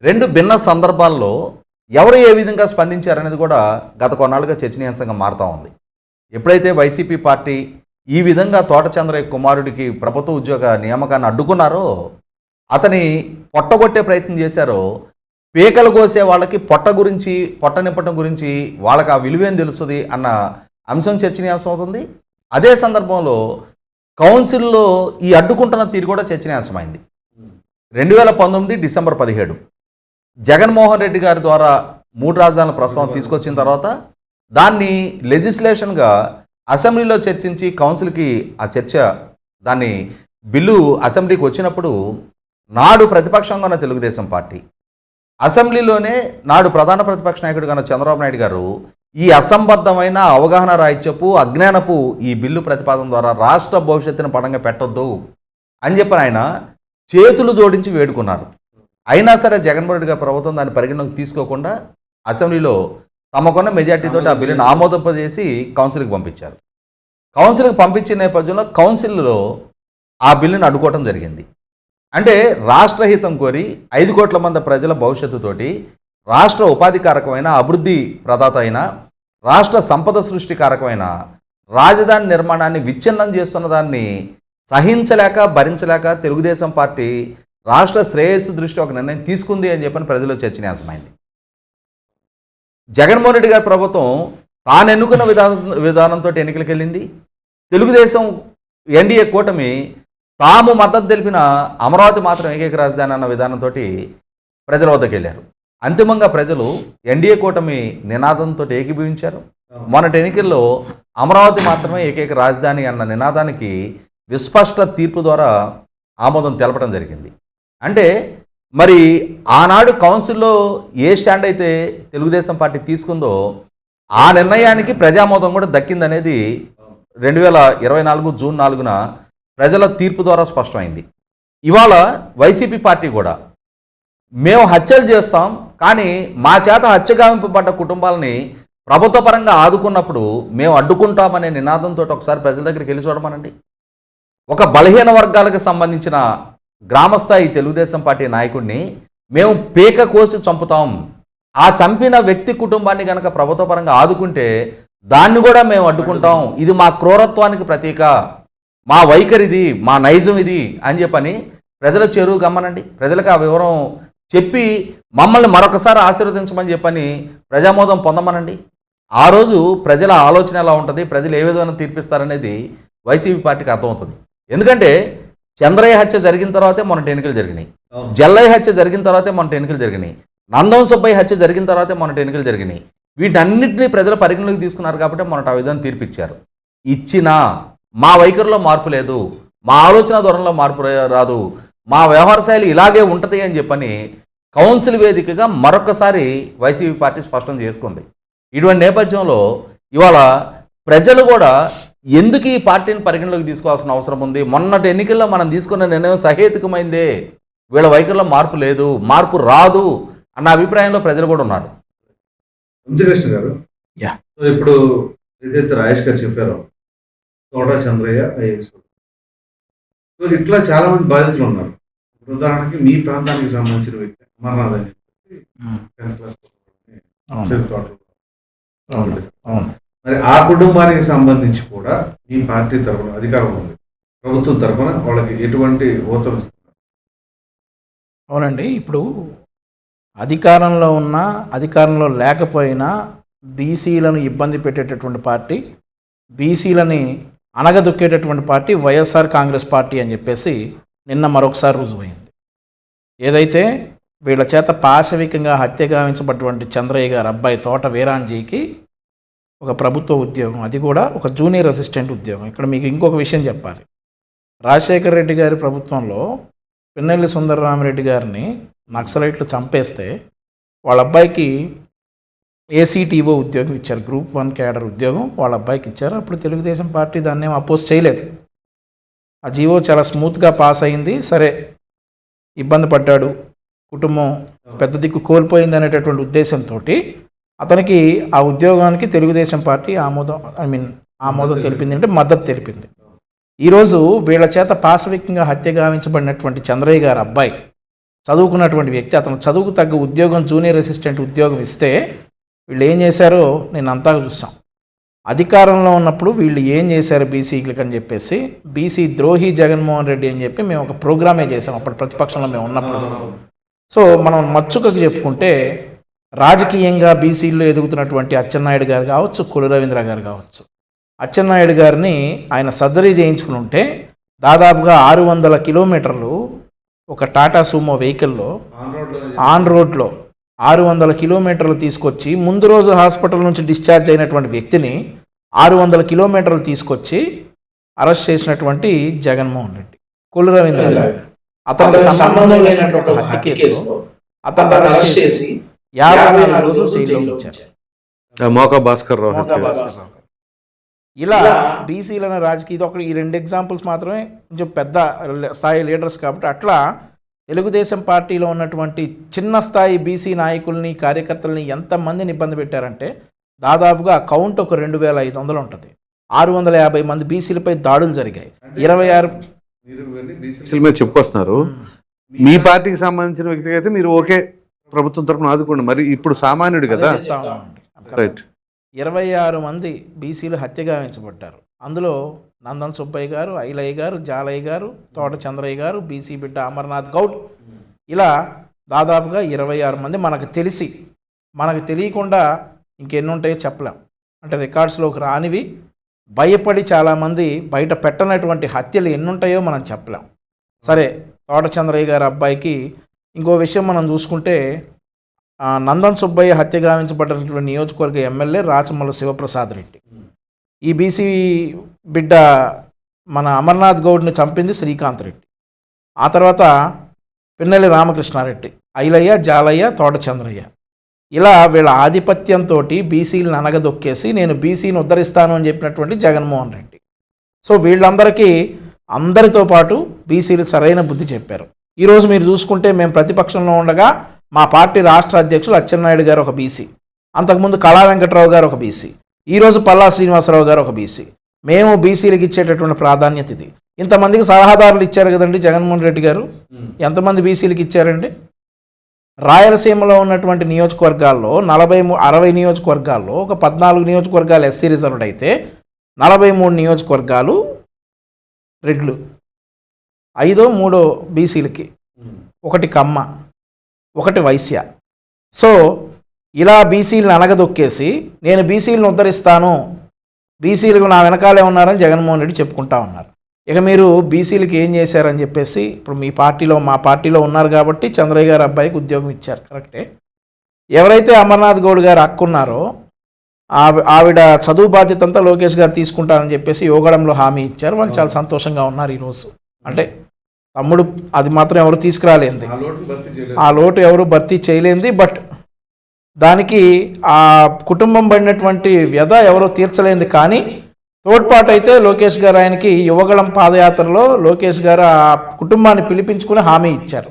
2 భిన్న సందర్భాల్లో ఎవరు ఏ విధంగా స్పందించారనేది కూడా గత కొన్నాళ్ళుగా చర్చనీయాంశంగా మారుతూ ఉంది. ఎప్పుడైతే వైసీపీ పార్టీ ఈ విధంగా తోట చంద్రయ్య కుమారుడికి ప్రభుత్వ ఉద్యోగ నియామకాన్ని అడ్డుకున్నారో, అతని పొట్టగొట్టే ప్రయత్నం చేశారో, పీకలు కోసే వాళ్ళకి పొట్ట నింపటం గురించి వాళ్ళకి ఆ విలువేం తెలుస్తుంది అన్న అంశం చర్చనీయాంశం అవుతుంది. అదే సందర్భంలో కౌన్సిల్లో ఈ అడ్డుకుంటున్న తీరు కూడా చర్చనీయాంశమైంది. 2019 డిసెంబర్ 17 జగన్మోహన్ రెడ్డి గారి ద్వారా 3 రాజధానుల ప్రస్తావన తీసుకొచ్చిన తర్వాత దాన్ని లెజిస్లేషన్గా అసెంబ్లీలో చర్చించి కౌన్సిల్కి ఆ చర్చ దాన్ని బిల్లు అసెంబ్లీకి వచ్చినప్పుడు నాడు ప్రతిపక్షంగా ఉన్న తెలుగుదేశం పార్టీ అసెంబ్లీలోనే నాడు ప్రధాన ప్రతిపక్ష నాయకుడిగా ఉన్న చంద్రబాబు నాయుడు గారు ఈ అసంబద్ధమైన అవగాహన రాహిత్యపు అజ్ఞానపు ఈ బిల్లు ప్రతిపాదన ద్వారా రాష్ట్ర భవిష్యత్తును పడంగా పెట్టొద్దు అని చెప్పి ఆయన చేతులు జోడించి వేడుకున్నారు. అయినా సరే జగన్మోహన్ రెడ్డి గారి ప్రభుత్వం దాన్ని పరిగణలోకి తీసుకోకుండా అసెంబ్లీలో తమకున్న మెజార్టీతో ఆ బిల్లును ఆమోదింపజేసి కౌన్సిల్కి పంపించారు. కౌన్సిల్కి పంపించిన నేపథ్యంలో కౌన్సిల్లో ఆ బిల్లును అడ్డుకోవడం జరిగింది. అంటే రాష్ట్రహితం కోరి 5 కోట్ల మంది ప్రజల భవిష్యత్తుతోటి రాష్ట్ర ఉపాధికారకమైన అభివృద్ధి ప్రదాత అయిన రాష్ట్ర సంపద సృష్టికారకమైన రాజధాని నిర్మాణాన్ని విచ్ఛిన్నం చేస్తున్న దాన్ని సహించలేక భరించలేక తెలుగుదేశం పార్టీ రాష్ట్ర శ్రేయస్సు దృష్టి ఒక నిర్ణయం తీసుకుంది అని చెప్పని ప్రజల్లో చర్చనీయాంశమైంది. జగన్మోహన్ రెడ్డి గారి ప్రభుత్వం తాను ఎన్నుకున్న విధానంతో ఎన్నికలకు వెళ్ళింది. తెలుగుదేశం ఎన్డీఏ కూటమి తాము మద్దతు తెలిపిన అమరావతి మాత్రం ఏకైక రాజధాని అన్న విధానంతో ప్రజల వద్దకు వెళ్ళారు. అంతిమంగా ప్రజలు ఎన్డీఏ కూటమి నినాదంతో ఏకీభవించారు. మొన్నటి ఎన్నికల్లో అమరావతి మాత్రమే ఏకైక రాజధాని అన్న నినాదానికి విస్పష్ట తీర్పు ద్వారా ఆమోదం తెలపడం జరిగింది. అంటే మరి ఆనాడు కౌన్సిల్లో ఏ స్టాండ్ అయితే తెలుగుదేశం పార్టీ తీసుకుందో ఆ నిర్ణయానికి ప్రజామోదం కూడా దక్కిందనేది 2024 జూన్ 4న ప్రజల తీర్పు ద్వారా స్పష్టమైంది. ఇవాళ వైసీపీ పార్టీ కూడా మేము హత్యలు చేస్తాం, కానీ మా చేత హత్యగావింపబడ్డ కుటుంబాలని ప్రభుత్వ పరంగా ఆదుకున్నప్పుడు మేము అడ్డుకుంటామనే నినాదంతో ఒకసారి ప్రజల దగ్గరికి వెళ్ళి చూడమనండి. ఒక బలహీన వర్గాలకు సంబంధించిన గ్రామస్థాయి తెలుగుదేశం పార్టీ నాయకుడిని మేము పీక కోసి చంపుతాం, ఆ చంపిన వ్యక్తి కుటుంబాన్ని కనుక ప్రభుత్వ పరంగా ఆదుకుంటే దాన్ని కూడా మేము అడ్డుకుంటాం, ఇది మా క్రూరత్వానికి ప్రతీక, మా వైఖరిది, మా నైజం ఇది అని చెప్పని ప్రజల చెరువు గమ్మనండి. ప్రజలకు ఆ వివరం చెప్పి మమ్మల్ని మరొకసారి ఆశీర్వదించమని చెప్పని ప్రజామోదం పొందమనండి. ఆ రోజు ప్రజల ఆలోచన ఎలా ఉంటుంది, ప్రజలు ఏ విధంగా తీర్పిస్తారనేది వైసీపీ పార్టీకి అర్థమవుతుంది. ఎందుకంటే చంద్రయ్య హత్య జరిగిన తర్వాతే మొన్నటి ఎన్నికలు జరిగినాయి, జల్లయ్య హత్య జరిగిన తర్వాతే మొన్నటి ఎన్నికలు జరిగినాయి, నందం సుబ్బయ్య హత్య జరిగిన తర్వాతే మొన్నటి ఎన్నికలు జరిగినాయి. వీటన్నిటినీ ప్రజల పరిగణలోకి తీసుకున్నారు కాబట్టి మొన్నటి ఆ విధానం తీర్పిచ్చారు. ఇచ్చినా మా వైఖరిలో మార్పు లేదు, మా ఆలోచన ధోరణిలో మార్పు రాదు, మా వ్యవహార శైలి ఇలాగే ఉంటుంది అని చెప్పని కౌన్సిల్ వేదికగా మరొకసారి వైసీపీ పార్టీ స్పష్టం చేసుకుంది. ఇటువంటి నేపథ్యంలో ఇవాళ ప్రజలు కూడా ఎందుకు ఈ పార్టీని పరిగణలోకి తీసుకోవాల్సిన అవసరం ఉంది, మొన్నటి ఎన్నికల్లో మనం తీసుకున్న నిర్ణయం సహేతుకమైందే, వీళ్ళ వైఖరిలో మార్పు లేదు, మార్పు రాదు అన్న అభిప్రాయంలో ప్రజలు కూడా ఉన్నారు. వంశీకృష్ణ గారు, సో ఇప్పుడు ఏదైతే రాజేష్ గారు చెప్పారో తోట చంద్రయ్య ఎపిసోడ్, సో ఇట్లా చాలా మంది బాధితులు ఉన్నారు. ఉదాహరణకి మీ ప్రాంతానికి సంబంధించిన వ్యక్తి అమర్నాథ్ అని చెప్పి 10th క్లాస్ మరి ఆ కుటుంబానికి సంబంధించి కూడా మీ పార్టీ తరఫున అధికారం ఉంది, ప్రభుత్వం తరఫున వాళ్ళకి ఎటువంటి ఓతలు ఇస్తున్నారు? అవునండి, ఇప్పుడు అధికారంలో ఉన్నా అధికారంలో లేకపోయినా బీసీలను ఇబ్బంది పెట్టేటటువంటి పార్టీ, బీసీలని అనగదొక్కేటటువంటి పార్టీ వైఎస్ఆర్ కాంగ్రెస్ పార్టీ అని చెప్పేసి నిన్న మరొకసారి రుజువైంది. ఏదైతే వీళ్ళ చేత పాశవికంగా హత్య గావించబడినటువంటి చంద్రయ్య గారు అబ్బాయి తోట వీరాంజీకి ఒక ప్రభుత్వ ఉద్యోగం, అది కూడా ఒక జూనియర్ అసిస్టెంట్ ఉద్యోగం. ఇక్కడ మీకు ఇంకొక విషయం చెప్పాలి. రాజశేఖర రెడ్డి గారి ప్రభుత్వంలో పిన్నెల్లి సుందరరామరెడ్డి గారిని నక్సలైట్లు చంపేస్తే వాళ్ళ అబ్బాయికి ఏసీటీఓ ఉద్యోగం ఇచ్చారు, గ్రూప్ 1 క్యాడర్ ఉద్యోగం వాళ్ళ అబ్బాయికి ఇచ్చారు. అప్పుడు తెలుగుదేశం పార్టీ దాన్ని ఏం అపోజ్ చేయలేదు. ఆ జీవో చాలా స్మూత్గా పాస్ అయింది. సరే, ఇబ్బంది పడ్డాడు, కుటుంబం పెద్ద దిక్కు కోల్పోయింది అనేటటువంటి ఉద్దేశంతో అతనికి ఆ ఉద్యోగానికి తెలుగుదేశం పార్టీ ఆమోదం తెలిపింది, అంటే మద్దతు తెలిపింది. ఈరోజు వీళ్ళ చేత పాశవికంగా హత్య గావించబడినటువంటి చంద్రయ్య గారు అబ్బాయి చదువుకున్నటువంటి వ్యక్తి, అతను చదువుకు తగ్గ ఉద్యోగం జూనియర్ అసిస్టెంట్ ఉద్యోగం ఇస్తే వీళ్ళు ఏం చేశారో నేను అంతా చూసాం. అధికారంలో ఉన్నప్పుడు వీళ్ళు ఏం చేశారు బీసీలకు అని చెప్పేసి బీసీ ద్రోహి జగన్మోహన్ రెడ్డి అని చెప్పి మేము ఒక ప్రోగ్రామే చేసాం అప్పుడు ప్రతిపక్షంలో మేము ఉన్నప్పుడు. సో మనం మచ్చుకకు చెప్పుకుంటే రాజకీయంగా బీసీల్లో ఎదుగుతున్నటువంటి అచ్చెన్నాయుడు గారు కావచ్చు, కుల రవీంద్ర గారు కావచ్చు, అచ్చెన్నాయుడు గారిని ఆయన సర్జరీ చేయించుకుని ఉంటే దాదాపుగా 600 కిలోమీటర్లు ఒక టాటా సూమో వెహికల్లో ఆన్ రోడ్లో 600 కిలోమీటర్లు తీసుకొచ్చి, ముందు రోజు హాస్పిటల్ నుంచి డిశ్చార్జ్ అయినటువంటి వ్యక్తిని 600 కిలోమీటర్లు తీసుకొచ్చి అరెస్ట్ చేసినటువంటి జగన్మోహన్ రెడ్డి, కుల రవీంద్ర గారు అతనికి సంబంధం లేనటువంటి ఒక హత్య కేసులో అతను అరెస్ట్ చేసి 54 రోజులు జైల్లో ఉంచారు. మోకా భాస్కర్ రావు. ఇలా బీసీలను రాజకీయ ఇది ఈ 2 ఎగ్జాంపుల్స్ మాత్రమే, కొంచెం పెద్ద స్థాయి లీడర్స్ కాబట్టి. అట్లా తెలుగుదేశం పార్టీలో ఉన్నటువంటి చిన్న స్థాయి బీసీ నాయకుల్ని, కార్యకర్తల్ని ఎంతమందిని ఇబ్బంది పెట్టారంటే దాదాపుగా కౌంట్ ఒక 2500 ఉంటుంది. 650 మంది బీసీలపై దాడులు జరిగాయి. 26 మీద చెప్పుకొస్తున్నారు. మీ పార్టీకి సంబంధించిన వ్యక్తికి అయితే మీరు ఓకే ప్రభుత్వం తరపున ఆదుకోండి, మరి ఇప్పుడు సామాన్యుడు కదా, రైట్, 26 మంది బీసీలు హత్యగావించబడ్డారు. అందులో నందన్ సుబ్బయ్య గారు, ఐలయ్య గారు, జాలయ్య గారు, తోట చంద్రయ్య గారు, బీసీ బిడ్డ అమర్నాథ్ గౌడ్, ఇలా దాదాపుగా 26 మంది మనకు తెలిసి, మనకు తెలియకుండా ఇంకెన్ని ఉంటాయో చెప్పలేం. అంటే రికార్డ్స్లోకి రానివి, భయపడి చాలామంది బయట పెట్టనటువంటి హత్యలు ఎన్ని ఉంటాయో మనం చెప్పలేం. సరే, తోట చంద్రయ్య గారి అబ్బాయికి ఇంకో విషయం మనం చూసుకుంటే, నందన్ సుబ్బయ్య హత్య గావించబడినటువంటి నియోజకవర్గ ఎమ్మెల్యే రాచమల్ల శివప్రసాద్ రెడ్డి. ఈ బీసీ బిడ్డ మన అమర్నాథ్ గౌడ్ని చంపింది శ్రీకాంత్ రెడ్డి. ఆ తర్వాత పిన్నెల్లి రామకృష్ణారెడ్డి, ఐలయ్య, జాలయ్య, తోట చంద్రయ్య, ఇలా వీళ్ళ ఆధిపత్యంతో బీసీలను అనగదొక్కేసి నేను బీసీని ఉద్ధరిస్తాను అని చెప్పినటువంటి జగన్మోహన్ రెడ్డి. సో వీళ్ళందరికీ, అందరితో పాటు బీసీలు సరైన బుద్ధి చెప్పారు. ఈరోజు మీరు చూసుకుంటే మేము ప్రతిపక్షంలో ఉండగా మా పార్టీ రాష్ట్ర అధ్యక్షులు అచ్చెన్నాయుడు గారు ఒక బీసీ, అంతకుముందు కళా వెంకట్రావు గారు ఒక బీసీ, ఈరోజు పల్లా శ్రీనివాసరావు గారు ఒక బీసీ. మేము బీసీలకు ఇచ్చేటటువంటి ప్రాధాన్యత ఇది. ఇంతమందికి సలహాదారులు ఇచ్చారు కదండి జగన్మోహన్ రెడ్డి గారు. ఎంతమంది బీసీలకు ఇచ్చారండి? రాయలసీమలో ఉన్నటువంటి నియోజకవర్గాల్లో 60 నియోజకవర్గాల్లో ఒక 14 నియోజకవర్గాలు ఎస్సీ రిజర్వ్డ్ అయితే 43 నియోజకవర్గాలు రెడ్లు, 3 బీసీలకి, 1 కమ్మ, 1 వైశ్య. సో ఇలా బీసీలను అనగదొక్కేసి నేను బీసీలను ఉద్ధరిస్తాను, బీసీలకు నా వెనకాలే ఉన్నారని జగన్మోహన్ రెడ్డి చెప్పుకుంటా ఉన్నారు. ఇక మీరు బీసీలకి ఏం చేశారని చెప్పేసి, ఇప్పుడు మీ పార్టీలో, మా పార్టీలో ఉన్నారు కాబట్టి చంద్రయ్య గారి అబ్బాయికి ఉద్యోగం ఇచ్చారు, కరెక్టే. ఎవరైతే అమర్నాథ్ గౌడ్ గారు హక్కున్నారో ఆవిడ చదువు బాధ్యత అంతా లోకేష్ గారు తీసుకుంటారని చెప్పేసి యోగడంలో హామీ ఇచ్చారు. వాళ్ళు చాలా సంతోషంగా ఉన్నారు ఈరోజు. అంటే తమ్ముడు అది మాత్రం ఎవరు తీసుకురాలేంది, ఆ లోటు ఎవరు భర్తీ చేయలేంది. బట్ దానికి ఆ కుటుంబం పడినటువంటి వ్యధ ఎవరో తీర్చలేంది. కానీ తోడ్పాటు అయితే లోకేష్ గారు ఆయనకి యువగళం పాదయాత్రలో లోకేష్ గారు ఆ కుటుంబాన్ని పిలిపించుకుని హామీ ఇచ్చారు.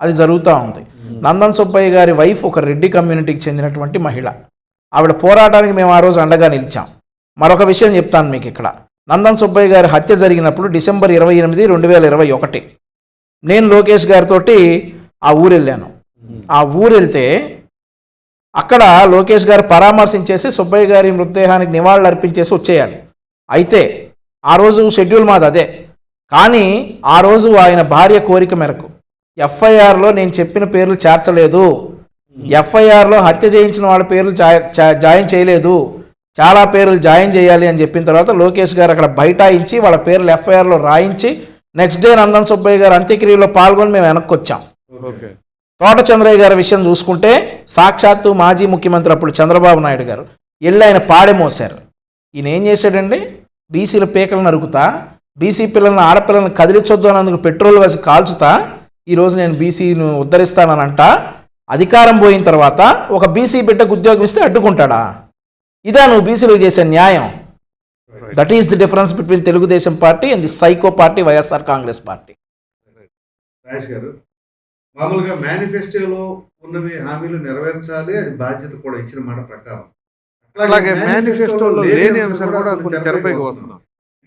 అది జరుగుతూ ఉంది. నందన్ సుబ్బయ్య గారి వైఫ్ ఒక రెడ్డి కమ్యూనిటీకి చెందినటువంటి మహిళ. ఆవిడ పోరాటానికి మేము ఆ రోజు అండగా నిలిచాం. మరొక విషయం చెప్తాను మీకు ఇక్కడ. నందన్ సుబ్బయ్య గారి హత్య జరిగినప్పుడు డిసెంబర్ 28, 2021 నేను లోకేష్ గారితో ఆ ఊరు వెళ్ళాను. ఆ ఊరు వెళ్తే అక్కడ లోకేష్ గారు పరామర్శించేసి సుబ్బయ్య గారి మృతదేహానికి నివాళులు అర్పించేసి వచ్చేయాలి. అయితే ఆ రోజు షెడ్యూల్ మాది అదే. కానీ ఆ రోజు ఆయన భార్య కోరిక మేరకు ఎఫ్ఐఆర్లో నేను చెప్పిన పేర్లు చేర్చలేదు, ఎఫ్ఐఆర్లో హత్య చేయించిన వాళ్ళ పేర్లు జాయిన్ చేయలేదు, చాలా పేర్లు జాయిన్ చేయాలి అని చెప్పిన తర్వాత లోకేష్ గారు అక్కడ బైఠాయించి వాళ్ళ పేర్లు ఎఫ్ఐఆర్లో రాయించి నెక్స్ట్ డే నందన్ సుబ్బయ్య గారు అంత్యక్రియలో పాల్గొని మేము వెనక్కి వచ్చాం. తోట చంద్రయ్య గారి విషయం చూసుకుంటే సాక్షాత్తు మాజీ ముఖ్యమంత్రి అప్పుడు చంద్రబాబు నాయుడు గారు వెళ్ళి ఆయన పాడె మోశారు. ఈయన ఏం చేశాడండి? బీసీల పీకలను నరుకుతా, బీసీ పిల్లలను, ఆడపిల్లలను కదిలించొద్దు అన్నందుకు పెట్రోల్ వేసి కాల్చుతా ఈరోజు నేను బీసీని ఉద్ధరిస్తానంట. అధికారం పోయిన తర్వాత ఒక బీసీ బిడ్డకు ఉద్యోగం ఇస్తే అడ్డుకుంటాడా? ఇదా నువ్వు బీసీలకు చేసే న్యాయం? That is the difference between Telugu Desam party and the psycho party YSR Congress party. Rajesh గారు, మామూలుగా మేనిఫెస్టోలో ఉన్నవి హామీలు నెరవేర్చాలి, అది బాధ్యత కూడా ఇచ్చిన మాట ప్రకారం. అలాగే మేనిఫెస్టోలో లేని అంశాలు కూడా కొన్ని తెరపైకి వస్తున్నాం.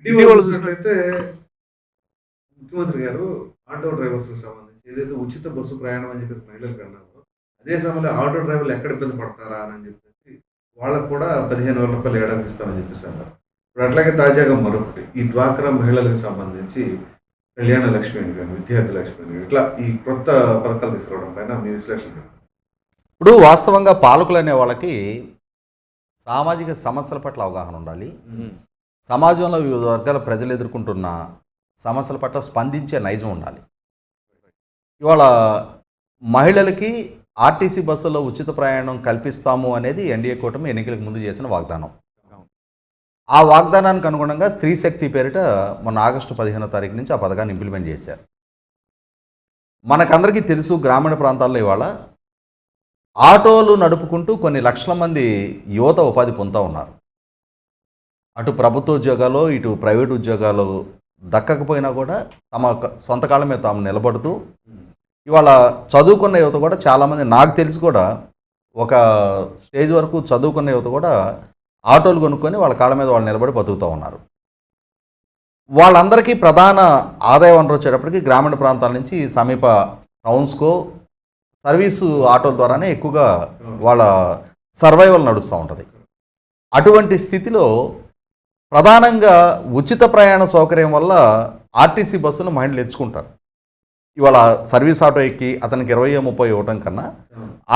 ఇటీవల చూసినట్లయితే ముఖ్యమంత్రి గారు ఆటో డ్రైవర్స్ సంబంధించి ఏదైతే ఉచిత బస్సు ప్రయాణం అని చెప్పేసి మహిళలకు అన్నారు, అదే సమయంలో ఆటో డ్రైవర్లు ఎక్కడ ఇబ్బంది పడతారా అని చెప్పేసి వాళ్ళకు కూడా 15,000 రూపాయలు ఏడాది ఇస్తామని చెప్పేసి అన్నారు. ఇప్పుడు అట్లాగే తాజాగా మరొకటి, ఈ డ్వాక్రా మహిళలకు సంబంధించి కళ్యాణ లక్ష్మి అని కానీ, విద్యార్థి లక్ష్మి అని, ఇట్లా ఈ కొత్త పథకాలు తీసుకురావడం పైన మీ విశ్లేషణ. ఇప్పుడు వాస్తవంగా పాలకులు అనే వాళ్ళకి సామాజిక సమస్యల పట్ల అవగాహన ఉండాలి. సమాజంలో వివిధ వర్గాల ప్రజలు ఎదుర్కొంటున్న సమస్యల పట్ల స్పందించే నైజం ఉండాలి. ఇవాళ మహిళలకి ఆర్టీసీ బస్సులో ఉచిత ప్రయాణం కల్పిస్తాము అనేది ఎన్డీఏ కూటమి ఎన్నికలకు ముందు చేసిన వాగ్దానం. ఆ వాగ్దానానికి అనుగుణంగా స్త్రీ శక్తి పేరిట మొన్న ఆగస్టు 15వ తారీఖు నుంచి ఆ పథకాన్ని ఇంప్లిమెంట్ చేశారు. మనకందరికీ తెలుసు, గ్రామీణ ప్రాంతాల్లో ఇవాళ ఆటోలు నడుపుకుంటూ కొన్ని లక్షల మంది యువత ఉపాధి పొందుతూ ఉన్నారు. అటు ప్రభుత్వ ఉద్యోగాలు, ఇటు ప్రైవేట్ ఉద్యోగాలు దక్కకపోయినా కూడా తమ సొంత కాళ్ళ మీద తాము నిలబడుతూ ఇవాళ చదువుకున్న యువత కూడా చాలామంది, నాకు తెలిసి కూడా ఒక స్టేజ్ వరకు చదువుకున్న యువత కూడా ఆటోలు కొనుక్కొని వాళ్ళ కాళ్ళ మీద వాళ్ళు నిలబడి బతుకుతూ ఉన్నారు. వాళ్ళందరికీ ప్రధాన ఆదాయ వనరు వచ్చేటప్పటికి గ్రామీణ ప్రాంతాల నుంచి సమీప టౌన్స్కో సర్వీసు ఆటోల ద్వారానే ఎక్కువగా వాళ్ళ సర్వైవల్ నడుస్తూ ఉంటుంది. అటువంటి స్థితిలో ప్రధానంగా ఉచిత ప్రయాణ సౌకర్యం వల్ల ఆర్టీసీ బస్సును మహిళలు ఎంచుకుంటారు. ఇవాళ సర్వీస్ ఆటో ఎక్కి అతనికి 20-30 ఇవ్వటం కన్నా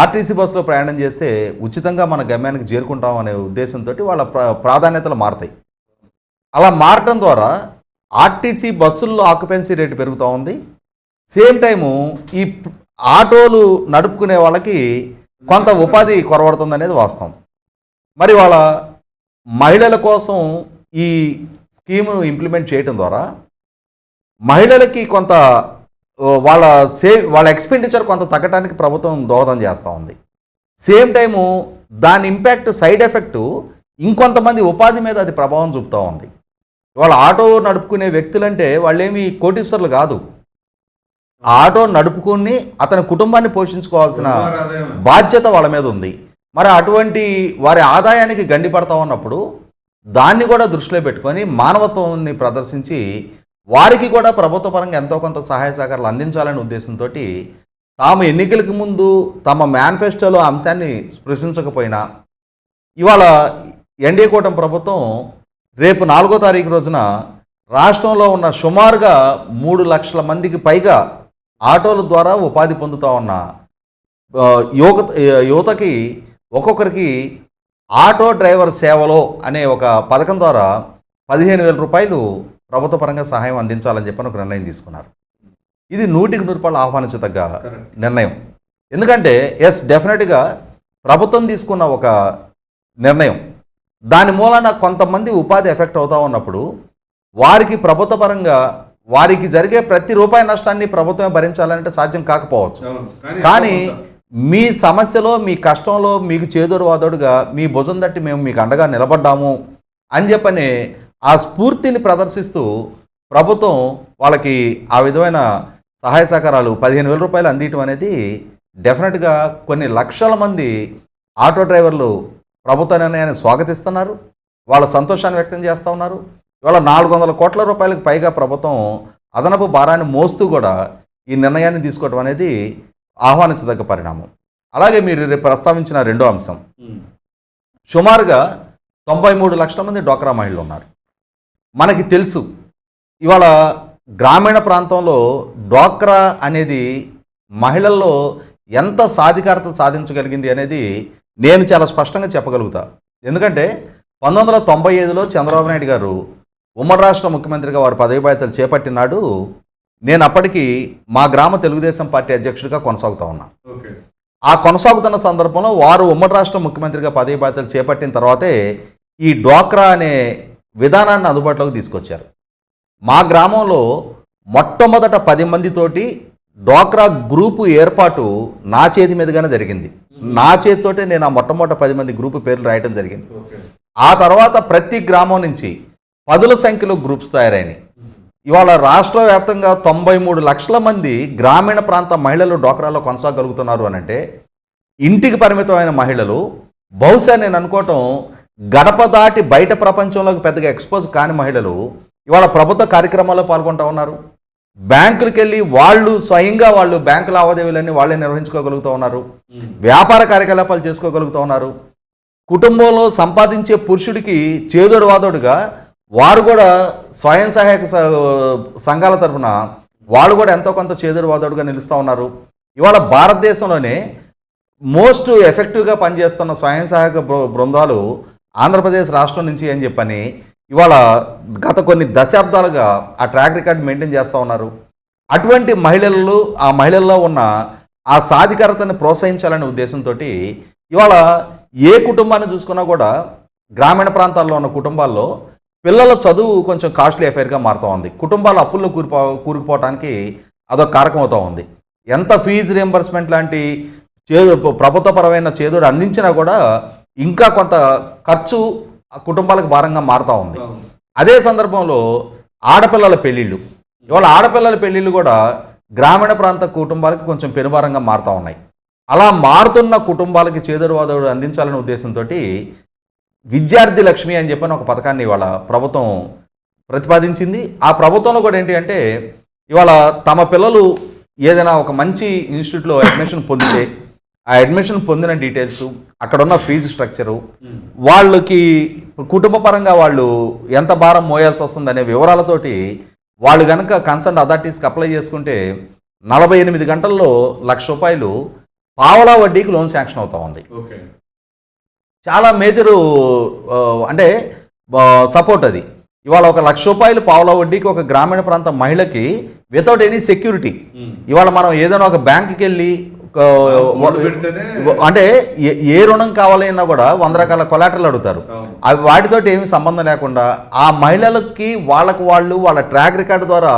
ఆర్టీసీ బస్సులో ప్రయాణం చేస్తే ఉచితంగా మన గమ్యానికి చేరుకుంటాం అనే ఉద్దేశంతో వాళ్ళ ప్రాధాన్యతలు మారుతాయి. అలా మారటం ద్వారా ఆర్టీసీ బస్సుల్లో ఆక్యుపెన్సీ రేటు పెరుగుతూ ఉంది. సేమ్ టైము ఈ ఆటోలు నడుపుకునే వాళ్ళకి కొంత ఉపాధి కొరవడుతుంది అనేది వాస్తవం. మరి వాళ్ళ మహిళల కోసం ఈ స్కీమ్ను ఇంప్లిమెంట్ చేయటం ద్వారా మహిళలకి కొంత వాళ్ళ ఎక్స్పెండిచర్ కొంత తగ్గడానికి ప్రభుత్వం దోహదం చేస్తూ ఉంది. సేమ్ టైము దాని ఇంపాక్ట్ సైడ్ ఎఫెక్టు ఇంకొంతమంది ఉపాధి మీద అది ప్రభావం చూపుతూ ఉంది. వాళ్ళ ఆటో నడుపుకునే వ్యక్తులంటే వాళ్ళేమి కోటీశ్వరులు కాదు. ఆటో నడుపుకుని అతని కుటుంబాన్ని పోషించుకోవాల్సిన బాధ్యత వాళ్ళ మీద ఉంది. మరి అటువంటి వారి ఆదాయానికి గండిపడతా ఉన్నప్పుడు దాన్ని కూడా దృష్టిలో పెట్టుకొని మానవత్వాన్ని ప్రదర్శించి వారికి కూడా ప్రభుత్వ పరంగా ఎంతో కొంత సహాయ సహకారాలు అందించాలనే ఉద్దేశంతో తాము ఎన్నికలకు ముందు తమ మేనిఫెస్టోలో అంశాన్ని స్పృశించకపోయినా ఇవాళ ఎన్డీఏ కూటమి ప్రభుత్వం రేపు 4వ తారీఖు రోజున రాష్ట్రంలో ఉన్న సుమారుగా 3 లక్షల మందికి పైగా ఆటోల ద్వారా ఉపాధి పొందుతూ ఉన్న యువతకి ఒక్కొక్కరికి ఆటో డ్రైవర్ సేవలో అనే ఒక పథకం ద్వారా 15,000 రూపాయలు ప్రభుత్వ పరంగా సహాయం అందించాలని చెప్పని ఒక నిర్ణయం తీసుకున్నారు. ఇది 100% ఆహ్వానించదగ్గ నిర్ణయం. ఎందుకంటే డెఫినెట్గా ప్రభుత్వం తీసుకున్న ఒక నిర్ణయం దాని మూలాన కొంతమంది ఉపాధి ఎఫెక్ట్ అవుతూ ఉన్నప్పుడు వారికి ప్రభుత్వ పరంగా వారికి జరిగే ప్రతి రూపాయి నష్టాన్ని ప్రభుత్వమే భరించాలంటే సాధ్యం కాకపోవచ్చు. కానీ మీ సమస్యలో మీ కష్టంలో మీకు చేదోడు వాదోడుగా మీ భుజం తట్టి మేము మీకు అండగా నిలబడ్డాము అని చెప్పని ఆ స్ఫూర్తిని ప్రదర్శిస్తూ ప్రభుత్వం వాళ్ళకి ఆ విధమైన సహాయ సహకారాలు 15,000 రూపాయలు అందించడం అనేది డెఫినెట్గా కొన్ని లక్షల మంది ఆటో డ్రైవర్లు ప్రభుత్వ నిర్ణయాన్ని స్వాగతిస్తున్నారు. వాళ్ళ సంతోషాన్ని వ్యక్తం చేస్తూ ఉన్నారు. ఇవాళ 400 కోట్ల రూపాయలకు పైగా ప్రభుత్వం అదనపు భారాన్ని మోస్తూ కూడా ఈ నిర్ణయాన్ని తీసుకోవడం అనేది ఆహ్వానించదగ్గ పరిణామం. అలాగే మీరు రేపు ప్రస్తావించిన రెండో అంశం, సుమారుగా 93 లక్షల మంది డ్వాక్రా మహిళలు ఉన్నారు. మనకి తెలుసు ఇవాళ గ్రామీణ ప్రాంతంలో డ్వాక్రా అనేది మహిళల్లో ఎంత సాధికారత సాధించగలిగింది అనేది నేను చాలా స్పష్టంగా చెప్పగలుగుతా. ఎందుకంటే 1995లో చంద్రబాబు నాయుడు గారు ఉమ్మడి రాష్ట్ర ముఖ్యమంత్రిగా వారు పదవి బాధ్యతలు చేపట్టినాడు. నేను అప్పటికి మా గ్రామ తెలుగుదేశం పార్టీ అధ్యక్షుడిగా కొనసాగుతూ ఉన్నా. ఆ కొనసాగుతున్న సందర్భంలో వారు ఉమ్మడి రాష్ట్ర ముఖ్యమంత్రిగా పదవి బాధ్యతలు చేపట్టిన తర్వాతే ఈ డ్వాక్రా అనే విధానాన్ని అందుబాటులోకి తీసుకొచ్చారు. మా గ్రామంలో మొట్టమొదట 10 మందితోటి డ్వాక్రా గ్రూపు ఏర్పాటు నా చేతి మీదుగానే జరిగింది. నా చేతితోటే నేను ఆ మొట్టమొదటి 10 మంది గ్రూపు పేర్లు రాయడం జరిగింది. ఆ తర్వాత ప్రతి గ్రామం నుంచి 10ల సంఖ్యలో గ్రూప్స్ తయారైనాయి. ఇవాళ రాష్ట్ర వ్యాప్తంగా 93 లక్షల మంది గ్రామీణ ప్రాంత మహిళలు డ్వాక్రాలో కొనసాగలుగుతున్నారు అని అంటే ఇంటికి పరిమితమైన మహిళలు బహుశా నేను అనుకోవటం గడప దాటి బయట ప్రపంచంలోకి పెద్దగా ఎక్స్పోజ్ కాని మహిళలు ఇవాళ ప్రభుత్వ కార్యక్రమాల్లో పాల్గొంటూ ఉన్నారు. బ్యాంకులకు వెళ్ళి వాళ్ళు స్వయంగా వాళ్ళు బ్యాంకు లావాదేవీలన్నీ వాళ్ళే నిర్వహించుకోగలుగుతూ ఉన్నారు. వ్యాపార కార్యకలాపాలు చేసుకోగలుగుతూ ఉన్నారు. కుటుంబంలో సంపాదించే పురుషుడికి చేదోడు వాదోడుగా వారు కూడా స్వయం సహాయక సంఘాల తరఫున వాళ్ళు కూడా ఎంతో కొంత చేదోడు వాదోడుగా నిలుస్తూ ఉన్నారు. ఇవాళ భారతదేశంలోనే మోస్ట్ ఎఫెక్టివ్గా పనిచేస్తున్న స్వయం సహాయక బృందాలు ఆంధ్రప్రదేశ్ రాష్ట్రం నుంచి అని చెప్పని ఇవాళ గత కొన్ని దశాబ్దాలుగా ఆ ట్రాక్ రికార్డ్ మెయింటైన్ చేస్తూ ఉన్నారు. అటువంటి మహిళలు ఆ మహిళల్లో ఉన్న ఆ సాధికారతని ప్రోత్సహించాలనే ఉద్దేశంతో ఇవాళ ఏ కుటుంబాన్ని చూసుకున్నా కూడా గ్రామీణ ప్రాంతాల్లో ఉన్న కుటుంబాల్లో పిల్లల చదువు కొంచెం కాస్ట్లీ అఫైర్గా మారుతూ ఉంది. కుటుంబాలు అప్పుల్లో కూరుకుపోవడానికి అదొక కారకం అవుతూ ఉంది. ఎంత ఫీజు రియంబర్స్మెంట్ లాంటి ప్రభుత్వపరమైన చేదోడు అందించినా కూడా ఇంకా కొంత ఖర్చు కుటుంబాలకు భారంగా మారుతూ ఉంది. అదే సందర్భంలో ఆడపిల్లల పెళ్ళిళ్ళు, ఇవాళ ఆడపిల్లల పెళ్ళిళ్ళు కూడా గ్రామీణ ప్రాంత కుటుంబాలకు కొంచెం పెనుభారంగా మారుతూ ఉన్నాయి. అలా మారుతున్న కుటుంబాలకి చేదోడు వాదోడు అందించాలనే ఉద్దేశంతో విద్యార్థి లక్ష్మి అని చెప్పని ఒక పథకాన్ని ఇవాళ ప్రభుత్వం ప్రతిపాదించింది. ఆ ప్రభుత్వంలో కూడా ఏంటి అంటే ఇవాళ తమ పిల్లలు ఏదైనా ఒక మంచి ఇన్స్టిట్యూట్లో అడ్మిషన్ పొందితే ఆ అడ్మిషన్ పొందిన డీటెయిల్స్, అక్కడ ఉన్న ఫీజు స్ట్రక్చరు, వాళ్ళకి కుటుంబ పరంగా వాళ్ళు ఎంత భారం మోయాల్సి వస్తుంది అనే వివరాలతోటి వాళ్ళు కనుక కన్సర్న్ అథారిటీస్కి అప్లై చేసుకుంటే 48 గంటల్లో ₹1,00,000 పావలా వడ్డీకి లోన్ శాంక్షన్ అవుతా ఉంది. ఓకే. చాలా మేజరు అంటే సపోర్ట్ అది. ఇవాళ ₹1,00,000 పావలా వడ్డీకి ఒక గ్రామీణ ప్రాంత మహిళకి వితౌట్ ఎనీ సెక్యూరిటీ. ఇవాళ మనం ఏదైనా ఒక బ్యాంకుకి వెళ్ళి అంటే ఏ రుణం కావాలన్నా కూడా 100 రకాల కొలాటరల్ అడుగుతారు. అవి వాటితోటి ఏమీ సంబంధం లేకుండా ఆ మహిళలకి వాళ్ళ ట్రాక్ రికార్డు ద్వారా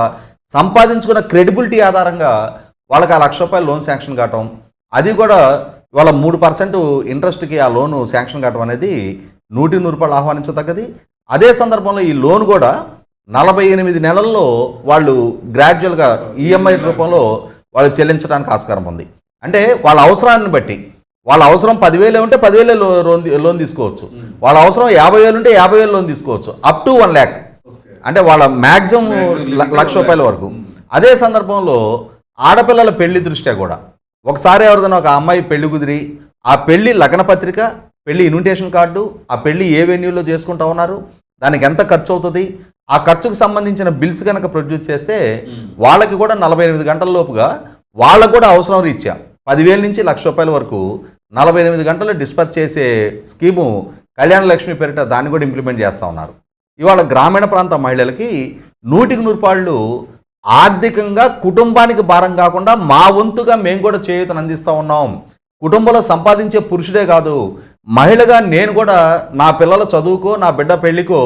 సంపాదించుకున్న క్రెడిబిలిటీ ఆధారంగా వాళ్ళకి ఆ ₹1,00,000 లోన్ శాంక్షన్ కావటం, అది కూడా ఇవాళ 3% ఇంట్రెస్ట్కి ఆ లోను శాంక్షన్ కావటం అనేది 100% ఆహ్వానించదగ్గది. అదే సందర్భంలో ఈ లోన్ కూడా 48 నెలల్లో వాళ్ళు గ్రాడ్యువల్గా ఈఎంఐ రూపంలో వాళ్ళు చెల్లించడానికి ఆస్కారం ఉంది. అంటే వాళ్ళ అవసరాన్ని బట్టి, వాళ్ళ అవసరం 10,000 ఉంటే 10,000 లోన్ తీసుకోవచ్చు, వాళ్ళ అవసరం 50,000 ఉంటే 50,000 లోన్ తీసుకోవచ్చు, అప్ టు 1 lakh, అంటే వాళ్ళ మ్యాక్సిమం ₹1,00,000 వరకు. అదే సందర్భంలో ఆడపిల్లల పెళ్లి దృష్ట్యా కూడా ఒకసారి ఎవరిదైనా ఒక అమ్మాయి పెళ్లి కుదిరి ఆ పెళ్లి లగ్న పత్రిక, పెళ్లి ఇన్విటేషన్ కార్డు, ఆ పెళ్లి ఏ వెన్యూలో చేసుకుంటా ఉన్నారు, దానికి ఎంత ఖర్చు అవుతుంది, ఆ ఖర్చుకు సంబంధించిన బిల్స్ కనుక ప్రొడ్యూస్ చేస్తే వాళ్ళకి కూడా 48 గంటల లోపుగా వాళ్ళకు కూడా అవసరం రీత్యా 10,000 నుంచి ₹1,00,000 వరకు 48 గంటలు డిస్పర్స్ చేసే స్కీము కళ్యాణ లక్ష్మి పేరిట దాన్ని కూడా ఇంప్లిమెంట్ చేస్తూ ఉన్నారు. ఇవాళ గ్రామీణ ప్రాంత మహిళలకి 100% ఆర్థికంగా కుటుంబానికి భారం కాకుండా మా వంతుగా మేము కూడా చేయూతను అందిస్తూ ఉన్నాం. కుటుంబంలో సంపాదించే పురుషుడే కాదు, మహిళగా నేను కూడా నా పిల్లల చదువుకో, నా బిడ్డ పెళ్లికో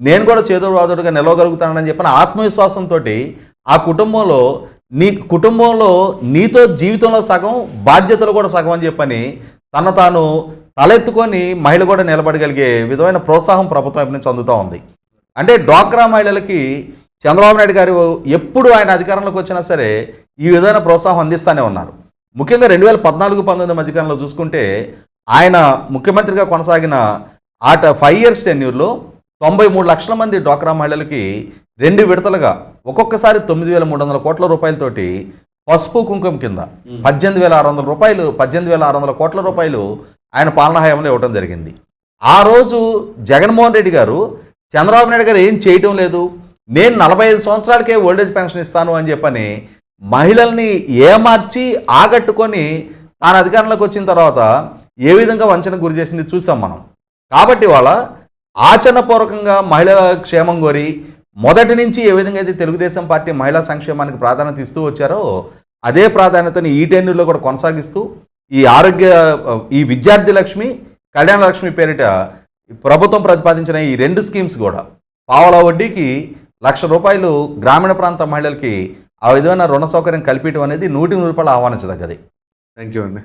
నేను కూడా చేదోడువాదోడుగా నిలవగలుగుతానని చెప్పిన ఆత్మవిశ్వాసంతో ఆ కుటుంబంలో నీతో జీవితంలో సగం, బాధ్యతలు కూడా సగం అని చెప్పని తాను తలెత్తుకొని మహిళ కూడా నిలబడగలిగే విధమైన ప్రోత్సాహం ప్రభుత్వం వైపు నుంచి అందుతూ ఉంది. అంటే డ్వాక్రా మహిళలకి చంద్రబాబు నాయుడు గారు ఎప్పుడు ఆయన అధికారంలోకి వచ్చినా సరే ఈ విధమైన ప్రోత్సాహం అందిస్తూనే ఉన్నారు. ముఖ్యంగా 2014-19 మధ్యకాలంలో చూసుకుంటే ఆయన ముఖ్యమంత్రిగా కొనసాగిన 5 years టెన్యూర్లో 93 లక్షల మంది డ్వాక్రా మహిళలకి 2 విడతలుగా ఒక్కొక్కసారి 9,300 కోట్ల రూపాయలతోటి పసుపు కుంకుమ కింద 18,600 కోట్ల రూపాయలు ఆయన పాలనా హయాంలో ఇవ్వడం జరిగింది. ఆ రోజు జగన్మోహన్ రెడ్డి గారు చంద్రబాబు నాయుడు గారు ఏం చేయటం లేదు, నేను 45 సంవత్సరాలకే ఓల్డేజ్ పెన్షన్ ఇస్తాను అని చెప్పని మహిళల్ని ఏమార్చి ఆగట్టుకొని తాను అధికారంలోకి వచ్చిన తర్వాత ఏ విధంగా వంచనకు గురి చేసింది చూసాం మనం. కాబట్టి వాళ్ళ ఆచరణపూర్వకంగా మహిళల క్షేమం కోరి మొదటి నుంచి ఏ విధంగా అయితే తెలుగుదేశం పార్టీ మహిళా సంక్షేమానికి ప్రాధాన్యత ఇస్తూ వచ్చారో అదే ప్రాధాన్యతని ఈ టెన్యూర్లో కూడా కొనసాగిస్తూ ఈ విద్యార్థి లక్ష్మి, కళ్యాణ లక్ష్మి పేరిట ప్రభుత్వం ప్రతిపాదించిన ఈ 2 స్కీమ్స్ కూడా పావలా వడ్డీకి ₹1,00,000 గ్రామీణ ప్రాంత మహిళలకి ఆ విధమైన రుణ సౌకర్యం కల్పించడం అనేది 100% ఆహ్వానించదగ్గది. థ్యాంక్ యూ అండి.